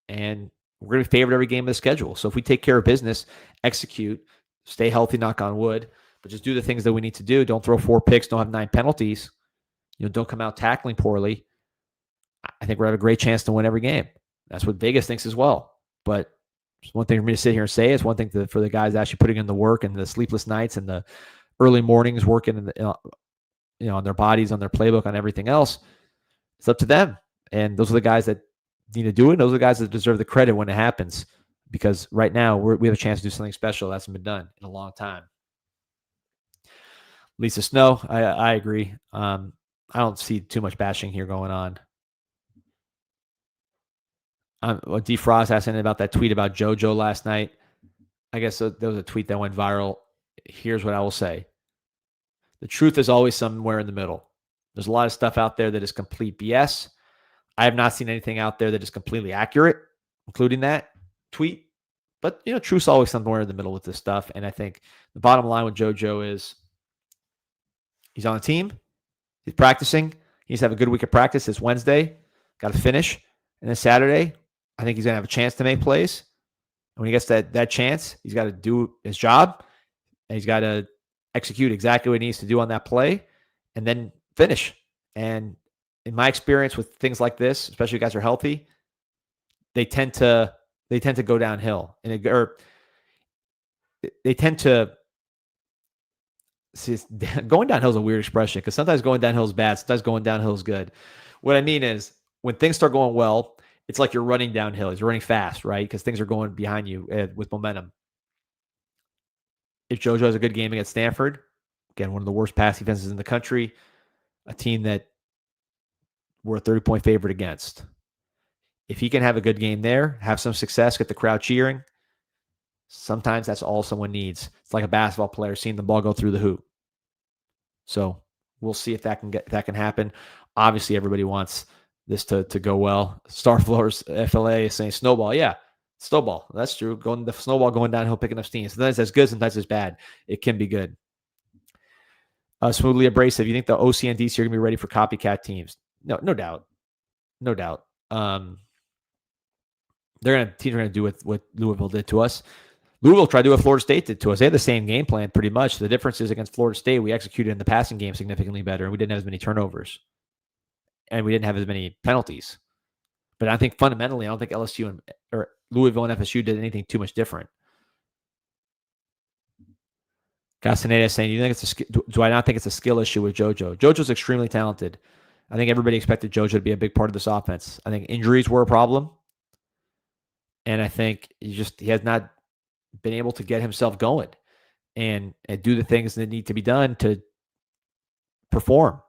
And we're going to be favored every game of the schedule. So if we take care of business, execute, stay healthy, knock on wood, but just do the things that we need to do. Don't throw 4 picks. Don't have 9 penalties. Don't come out tackling poorly. I think we're have a great chance to win every game. That's what Vegas thinks as well. But it's one thing for me to sit here and say. It's one thing for the guys actually putting in the work and the sleepless nights and the early mornings working on their bodies, on their playbook, on everything else. It's up to them. And those are the guys that need to do it. Those are the guys that deserve the credit when it happens. Because right now we have a chance to do something special that hasn't been done in a long time. Lisa Snow, I agree. I don't see too much bashing here going on. D. Frost asked about that tweet about Jojo last night. I guess there was a tweet that went viral. Here's what I will say. The truth is always somewhere in the middle. There's a lot of stuff out there that is complete BS. I have not seen anything out there that is completely accurate, including that tweet. But, truth's always somewhere in the middle with this stuff. And I think the bottom line with Jojo is he's on the team. He's practicing. He needs to have a good week of practice. It's Wednesday. Got to finish. And then Saturday, I think he's going to have a chance to make plays. And when he gets that chance, he's got to do his job. And he's got to execute exactly what he needs to do on that play and then finish. And in my experience with things like this, especially if guys are healthy, they tend to go downhill. They tend to see, going downhill is a weird expression because sometimes going downhill is bad, sometimes going downhill is good. What I mean is when things start going well, it's like you're running downhill. You're running fast, right? Because things are going behind you with momentum. If Jojo has a good game against Stanford, again, one of the worst pass defenses in the country, a team that we're a 30-point favorite against. If he can have a good game there, have some success, get the crowd cheering, sometimes that's all someone needs. It's like a basketball player seeing the ball go through the hoop. So we'll see if that can happen. Obviously, everybody wants this to go well. Starflowers FLA is saying snowball. Yeah, snowball. That's true. The snowball going downhill, picking up steam. Sometimes that's good, sometimes it's bad. It can be good. Smoothly Abrasive. You think the OC and DC are going to be ready for copycat teams? No doubt. No doubt. Teams are going to do what Louisville did to us. Louisville tried to do what Florida State did to us. They had the same game plan pretty much. The difference is against Florida State, we executed in the passing game significantly better, and we didn't have as many turnovers. And we didn't have as many penalties. But I think fundamentally, I don't think LSU or Louisville and FSU did anything too much different. Castaneda saying, do I not think it's a skill issue with Jojo? Jojo's extremely talented. I think everybody expected Jojo to be a big part of this offense. I think injuries were a problem. And I think he has not been able to get himself going and do the things that need to be done to perform.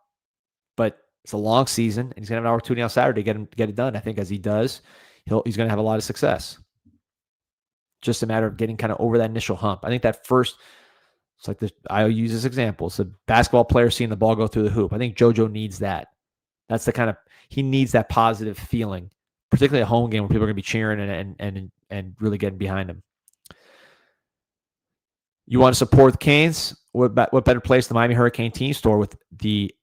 But it's a long season, and he's going to have an opportunity on Saturday to get it done. I think as he does, he's going to have a lot of success. Just a matter of getting kind of over that initial hump. I think that first, it's like I use this example. It's a basketball player seeing the ball go through the hoop. I think Jojo needs that. That's he needs that positive feeling, particularly a home game where people are going to be cheering and really getting behind him. You want to support the Canes? What better place than the Miami Hurricane team store with the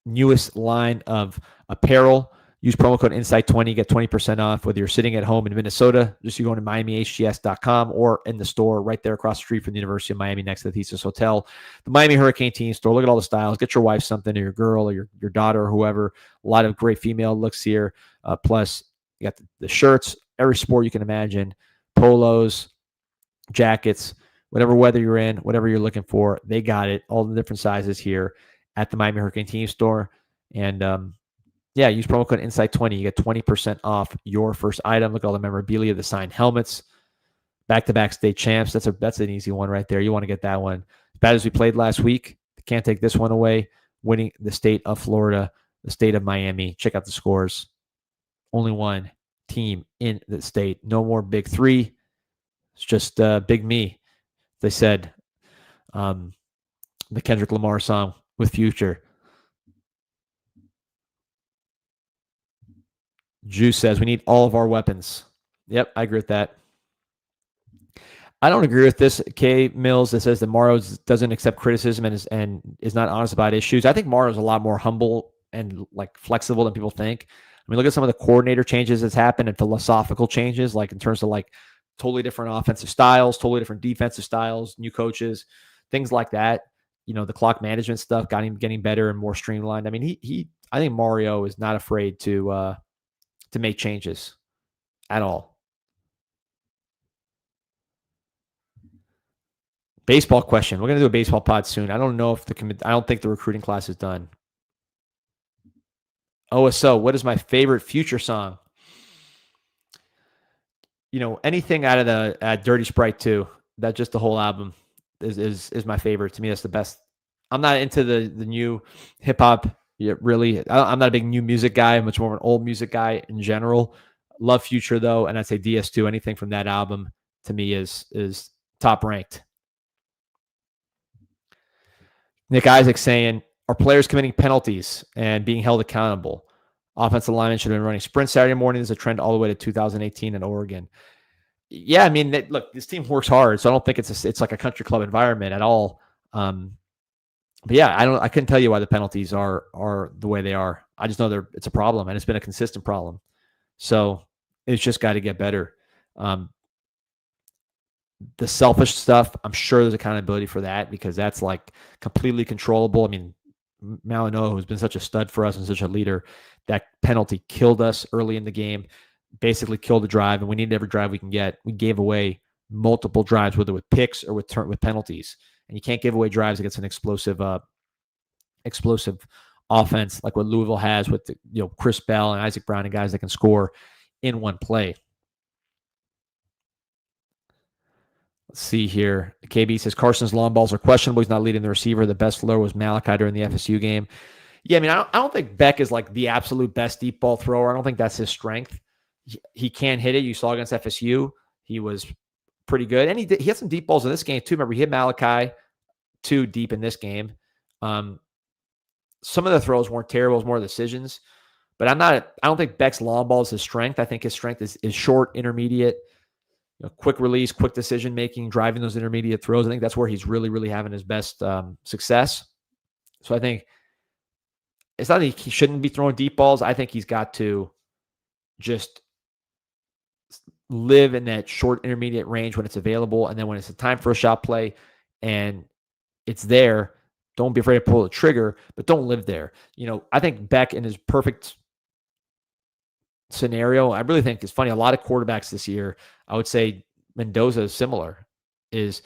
newest line of apparel, Use promo code INSIGHT20, get 20% off, whether you're sitting at home in Minnesota, just you going to MiamiHGS.com, or in the store right there across the street from the University of Miami next to the Thesis Hotel. The Miami Hurricane Team store. Look at all the styles. Get your wife something, or your girl, or your daughter, or whoever. A lot of great female looks here. Plus, you got the shirts, every sport you can imagine, polos, jackets, whatever weather you're in, whatever you're looking for, they got it. All the different sizes here at the Miami Hurricane Team store. And use promo code INSIGHT20. You get 20% off your first item. Look at all the memorabilia, the signed helmets, back-to-back state champs. That's an easy one right there. You want to get that one. As bad as we played last week, can't take this one away. Winning the state of Florida, the state of Miami. Check out the scores. Only one team in the state. No more big three. It's just Big Me. They said the Kendrick Lamar song with Future. Juice says we need all of our weapons. Yep, I agree with that. I don't agree with this. K Mills that says that Morrow doesn't accept criticism and is not honest about issues. I think Morrow's a lot more humble and like flexible than people think. I mean, look at some of the coordinator changes that's happened and philosophical changes, like in terms of like totally different offensive styles, totally different defensive styles, new coaches, things like that. You know, the clock management stuff got him getting better and more streamlined. I mean, I think Mario is not afraid to make changes at all. Baseball question. We're going to do a baseball pod soon. I don't know if I don't think the recruiting class is done. OSO, what is my favorite Future song? You know, anything out of the Dirty Sprite 2, that just the whole album is my favorite. To me, that's the best. I'm not into the new hip hop. Yeah, really. I'm not a big new music guy. I'm much more of an old music guy in general. Love Future though, and I'd say DS2. Anything from that album to me is top ranked. Nick Isaac saying, are players committing penalties and being held accountable? Offensive linemen should have been running sprint Saturday morning. There's a trend all the way to 2018 in Oregon. Yeah, I mean, look, this team works hard, so I don't think it's like a country club environment at all. But yeah, I couldn't tell you why the penalties are the way they are. I just know it's a problem, and it's been a consistent problem. So it's just got to get better. The selfish stuff, I'm sure there's accountability for that because that's like completely controllable. I mean, Malinois, who's been such a stud for us and such a leader, that penalty killed us early in the game, basically killed the drive, and we needed every drive we can get. We gave away multiple drives, whether with picks or with penalties, and you can't give away drives against an explosive offense like what Louisville has with Chris Bell and Isaac Brown and guys that can score in one play. Let's see here. KB says Carson's long balls are questionable. He's not leading the receiver. The best thrower was Malachi during the FSU game. Yeah, I mean, I don't think Beck is like the absolute best deep ball thrower. I don't think that's his strength. He can hit it. You saw against FSU. He was pretty good. And he had some deep balls in this game too. Remember, he hit Malachi too deep in this game. Some of the throws weren't terrible. It was more decisions. But I don't think Beck's long ball is his strength. I think his strength is short, intermediate, quick release, quick decision-making, driving those intermediate throws. I think that's where he's really, really having his best success. So I think it's not that he shouldn't be throwing deep balls. I think he's got to just live in that short, intermediate range when it's available. And then when it's a time for a shot play and it's there, don't be afraid to pull the trigger, but don't live there. I think Beck in his perfect scenario, I really think it's funny. A lot of quarterbacks this year, I would say Mendoza is similar. Is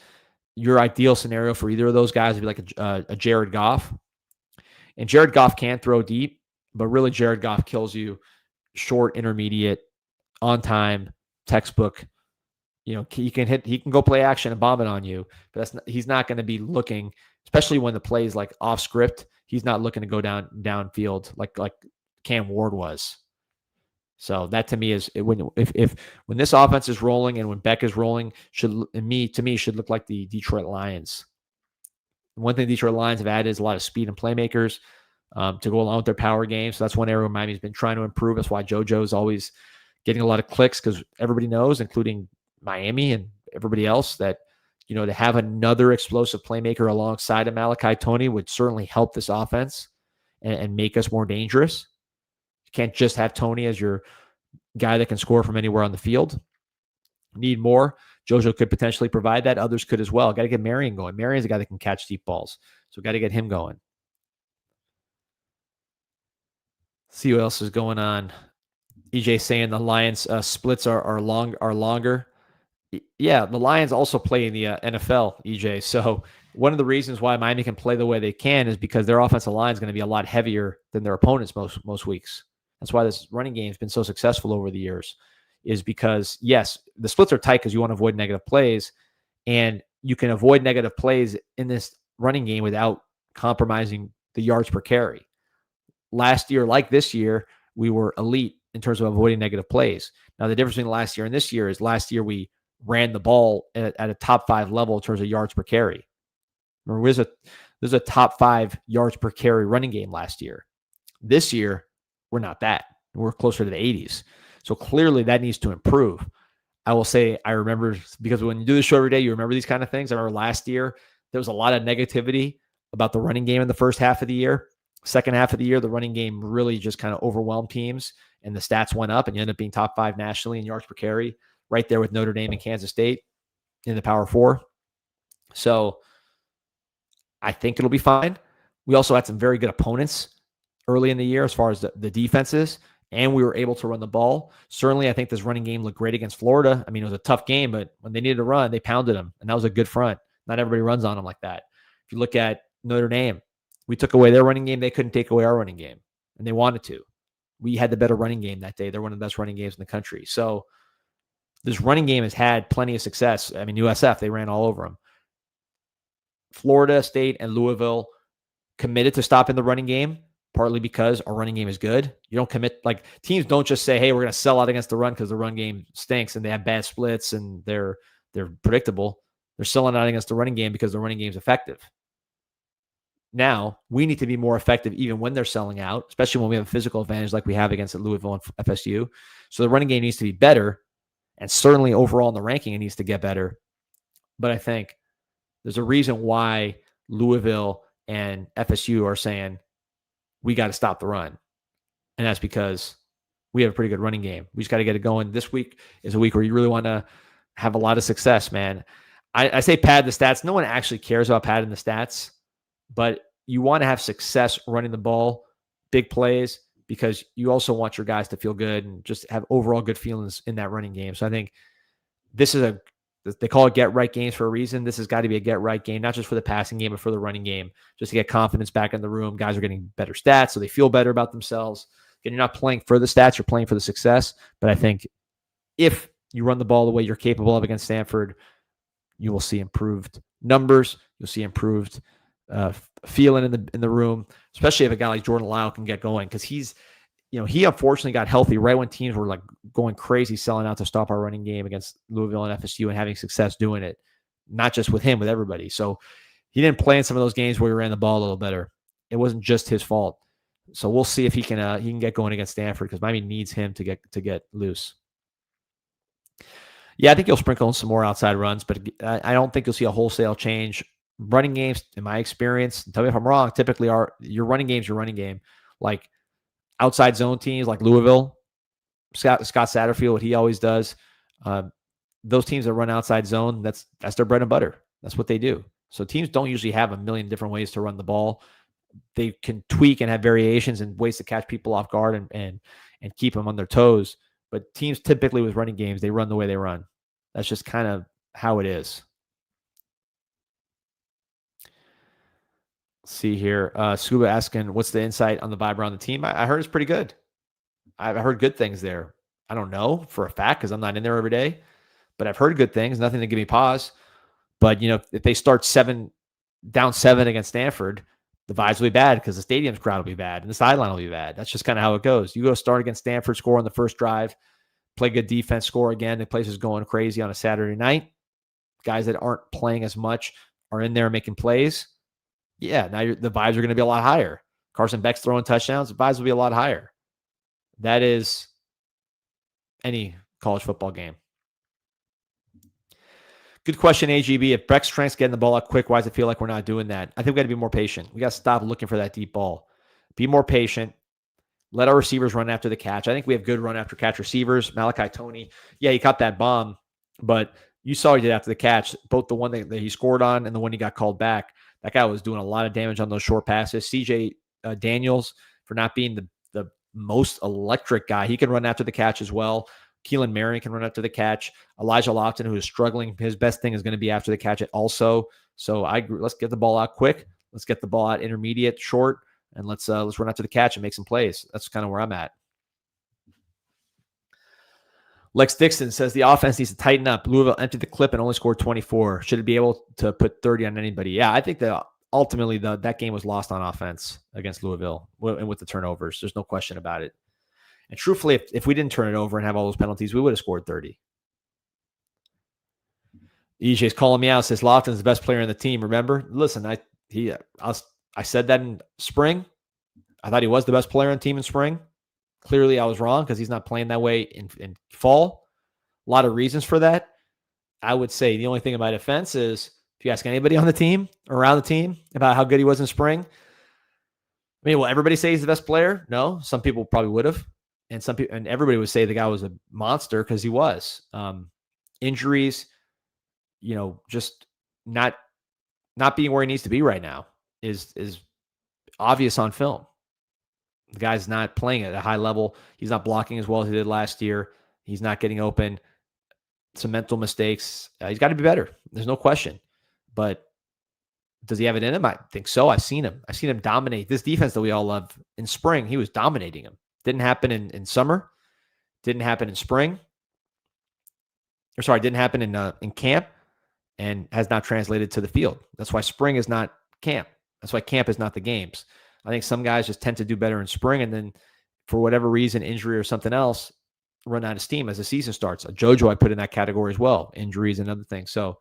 your ideal scenario for either of those guys would be like a Jared Goff. And Jared Goff can throw deep, but really Jared Goff kills you short, intermediate, on time, textbook. He can go play action and bomb it on you, but he's not going to be looking, especially when the play is like off script. He's not looking to go downfield like Cam Ward was. So that to me is when this offense is rolling and when Beck is rolling, should look like the Detroit Lions. One thing the Detroit Lions have added is a lot of speed and playmakers to go along with their power game. So that's one area where Miami's been trying to improve. That's why Jojo is always getting a lot of clicks because everybody knows, including Miami and everybody else, that to have another explosive playmaker alongside of Malachi Tony would certainly help this offense and make us more dangerous. can't just have Tony as your guy that can score from anywhere on the field. Need more. Jojo could potentially provide that. Others could as well. Got to get Marion going. Marion's a guy that can catch deep balls. So got to get him going. See what else is going on. EJ saying the Lions splits are longer. Yeah, the Lions also play in the NFL, EJ. So one of the reasons why Miami can play the way they can is because their offensive line is going to be a lot heavier than their opponents most weeks. That's why this running game has been so successful over the years, is because, yes, the splits are tight because you want to avoid negative plays, and you can avoid negative plays in this running game without compromising the yards per carry. Last year, like this year, we were elite in terms of avoiding negative plays. Now, the difference between last year and this year is last year we ran the ball at a top 5 level in terms of yards per carry. Remember, there's a top 5 yards per carry running game last year. This year, we're not that. We're closer to the 80s. So clearly that needs to improve. I will say, I remember, because when you do the show every day, you remember these kind of things. I remember last year, there was a lot of negativity about the running game in the first half of the year. Second half of the year, the running game really just kind of overwhelmed teams, and the stats went up, and you end up being top 5 nationally in yards per carry, right there with Notre Dame and Kansas State in the Power 4. So I think it'll be fine. We also had some very good opponents early in the year as far as the defenses, and we were able to run the ball. Certainly, I think this running game looked great against Florida. I mean, it was a tough game, but when they needed to run, they pounded them, and that was a good front. Not everybody runs on them like that. If you look at Notre Dame, we took away their running game. They couldn't take away our running game, and they wanted to. We had the better running game that day. They're one of the best running games in the country. So this running game has had plenty of success. I mean, USF, they ran all over them. Florida State and Louisville committed to stopping the running game, partly because our running game is good. You don't commit, like, teams don't just say, hey, we're going to sell out against the run because the run game stinks and they have bad splits and they're predictable. They're selling out against the running game because the running game is effective. Now, we need to be more effective even when they're selling out, especially when we have a physical advantage like we have against Louisville and FSU. So the running game needs to be better, and certainly overall in the ranking, it needs to get better. But I think there's a reason why Louisville and FSU are saying, we got to stop the run. And that's because we have a pretty good running game. We just got to get it going. This week is a week where you really want to have a lot of success, man. I say pad the stats. No one actually cares about padding the stats, but you want to have success running the ball, big plays, because you also want your guys to feel good and just have overall good feelings in that running game. So I think this is they call it get right games for a reason. This has got to be a get right game, not just for the passing game, but for the running game, just to get confidence back in the room. Guys are getting better stats, so they feel better about themselves. Again, you're not playing for the stats, you're playing for the success. But I think if you run the ball the way you're capable of against Stanford, you will see improved numbers. You'll see improved feeling in the room, especially if a guy like Jordan Lyle can get going, because he unfortunately got healthy right when teams were like going crazy selling out to stop our running game against Louisville and FSU and having success doing it, not just with him, with everybody. So he didn't play in some of those games where he ran the ball a little better. It wasn't just his fault. So we'll see if he can get going against Stanford, because Miami needs him to get loose. Yeah, I think you'll sprinkle in some more outside runs, but I don't think you'll see a wholesale change. Running games, in my experience, tell me if I'm wrong, typically your running game's your running game. Like outside zone teams like Louisville, Scott Satterfield, what he always does, those teams that run outside zone, that's their bread and butter. That's what they do. So teams don't usually have a million different ways to run the ball. They can tweak and have variations and ways to catch people off guard and keep them on their toes. But teams typically with running games, they run the way they run. That's just kind of how it is. Let's see here. Scuba asking, what's the insight on the vibe around the team? I heard it's pretty good. I've heard good things there. I don't know for a fact because I'm not in there every day, but I've heard good things. Nothing to give me pause. But, if they start down 7 against Stanford, the vibes will be bad because the stadium's crowd will be bad and the sideline will be bad. That's just kind of how it goes. You go start against Stanford, score on the first drive, play good defense, score again. The place is going crazy on a Saturday night. Guys that aren't playing as much are in there making plays. Yeah, now the vibes are going to be a lot higher. Carson Beck's throwing touchdowns. The vibes will be a lot higher. That is any college football game. Good question, AGB. If Breck's Trank's getting the ball out quick, why does it feel like we're not doing that? I think we got to be more patient. We got to stop looking for that deep ball. Be more patient. Let our receivers run after the catch. I think we have good run after catch receivers. Malachi Toney, yeah, he caught that bomb, but you saw he did after the catch, both the one that he scored on and the one he got called back. That guy was doing a lot of damage on those short passes. CJ Daniels, for not being the most electric guy, he can run after the catch as well. Keelan Marion can run after the catch. Elijah Lofton, who is struggling, his best thing is going to be after the catch also. So let's get the ball out quick. Let's get the ball out intermediate, short, and let's run after the catch and make some plays. That's kind of where I'm at. Lex Dixon says the offense needs to tighten up. Louisville entered the clip and only scored 24. Should it be able to put 30 on anybody? Yeah, I think that ultimately that game was lost on offense against Louisville and with the turnovers. There's no question about it. And truthfully, if we didn't turn it over and have all those penalties, we would have scored 30. EJ's calling me out, says Lofton's the best player in the team. Remember? Listen, I said that in spring. I thought he was the best player on the team in spring. Clearly, I was wrong because he's not playing that way in fall. A lot of reasons for that. I would say the only thing in my defense is if you ask anybody on the team, around the team, about how good he was in spring, I mean, will everybody say he's the best player? No. Some people probably would have. And some people, and everybody would say the guy was a monster because he was. Injuries, just not being where he needs to be right now is obvious on film. The guy's not playing at a high level. He's not blocking as well as he did last year. He's not getting open. Some mental mistakes. He's got to be better. There's no question. But does he have it in him? I think so. I've seen him dominate this defense that we all love. In spring, he was dominating him. Didn't happen in summer. Didn't happen in spring. Didn't happen in camp, and has not translated to the field. That's why spring is not camp. That's why camp is not the games. I think some guys just tend to do better in spring, and then for whatever reason, injury or something else, run out of steam as the season starts. Jojo I put in that category as well, injuries and other things. So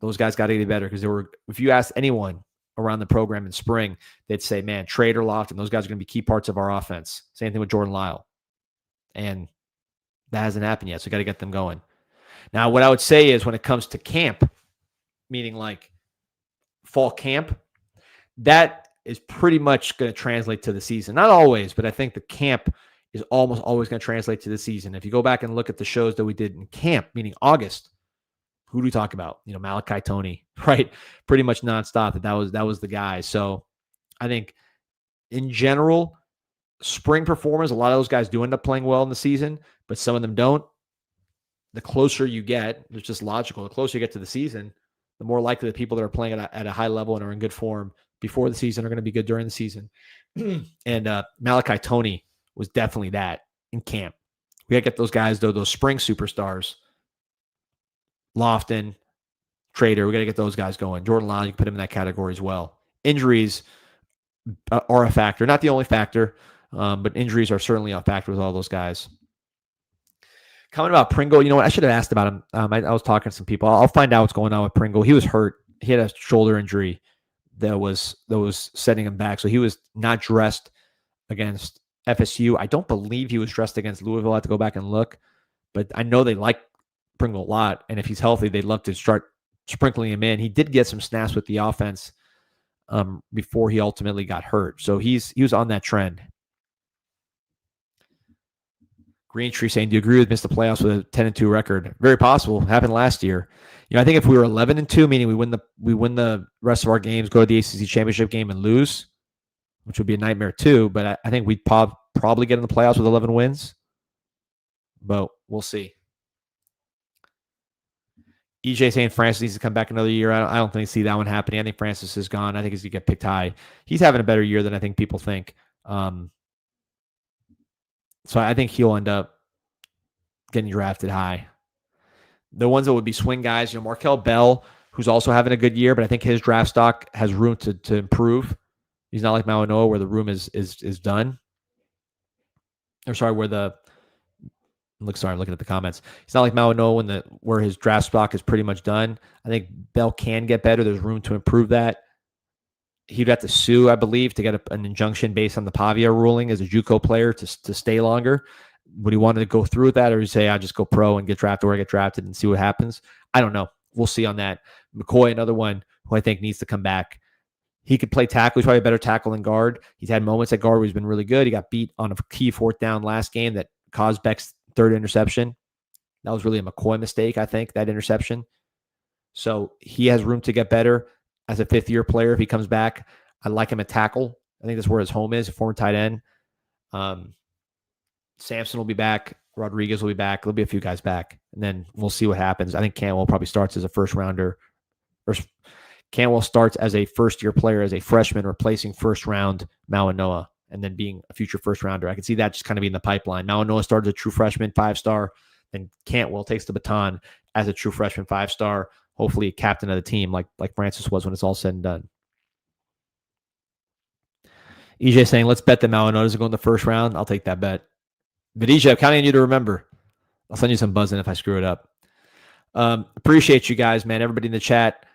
those guys got to get better because if you ask anyone around the program in spring, they'd say, man, Trader, Lofton, those guys are going to be key parts of our offense. Same thing with Jordan Lyle. And that hasn't happened yet, so we got to get them going. Now, what I would say is when it comes to camp, meaning like fall camp, that is pretty much going to translate to the season. Not always, but I think the camp is almost always going to translate to the season. If you go back and look at the shows that we did in camp, meaning August, who do we talk about? Malachi Toney, right? Pretty much nonstop. That was the guy. So I think in general, spring performers, a lot of those guys do end up playing well in the season, but some of them don't. The closer you get, it's just logical. The closer you get to the season, the more likely the people that are playing at a high level and are in good form before the season are going to be good during the season. And Malachi Toney was definitely that in camp. We got to get those guys, though, those spring superstars. Lofton, Trader, we got to get those guys going. Jordan Lyle, you can put him in that category as well. Injuries are a factor. Not the only factor, but injuries are certainly a factor with all those guys. Comment about Pringle. You know what? I should have asked about him. I was talking to some people. I'll find out what's going on with Pringle. He was hurt. He had a shoulder injury that was setting him back. So he was not dressed against FSU. I don't believe he was dressed against Louisville. I have to go back and look. But I know they like Pringle a lot. And if he's healthy, they'd love to start sprinkling him in. He did get some snaps with the offense before he ultimately got hurt. So he was on that trend. Green Tree saying, do you agree with missed the playoffs with a 10-2 record? Very possible. Happened last year. I think if we were 11-2, meaning we win the rest of our games, go to the ACC championship game and lose, which would be a nightmare too. But I think we'd probably get in the playoffs with 11 wins. But we'll see. EJ saying Francis needs to come back another year. I don't think see that one happening. I think Francis is gone. I think he's going to get picked high. He's having a better year than I think people think. So I think he'll end up getting drafted high. The ones that would be swing guys, Markel Bell, who's also having a good year, but I think his draft stock has room to improve. He's not like Mauanoa where the room is done. I'm looking at the comments. It's not like Mauanoa where his draft stock is pretty much done. I think Bell can get better. There's room to improve that. He'd have to sue, I believe, to get an injunction based on the Pavia ruling as a JUCO player to stay longer. Would he want to go through with that, or say, I'll just go pro and get drafted where I get drafted and see what happens? I don't know. We'll see on that. McCoy, another one who I think needs to come back. He could play tackle. He's probably a better tackle than guard. He's had moments at guard where he's been really good. He got beat on a key fourth down last game that caused Beck's third interception. That was really a McCoy mistake, I think, that interception. So he has room to get better as a fifth-year player if he comes back. I like him at tackle. I think that's where his home is, a former tight end. Sampson will be back. Rodriguez will be back. There'll be a few guys back. And then we'll see what happens. I think Cantwell probably starts as a first-rounder. Or Cantwell starts as a first-year player, as a freshman, replacing first-round Mawanoa, and then being a future first-rounder. I can see that just kind of being the pipeline. Mawanoa starts as a true freshman, 5-star. Then Cantwell takes the baton as a true freshman, 5-star. Hopefully a captain of the team like Francis was when it's all said and done. EJ saying, let's bet that Mawanoa doesn't go in the first round. I'll take that bet. But EJ, I'm counting on you to remember. I'll send you some buzzing if I screw it up. Appreciate you guys, man. Everybody in the chat,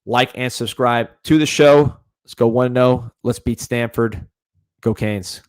like and subscribe to the show. Let's go 1-0. Let's beat Stanford. Go Canes.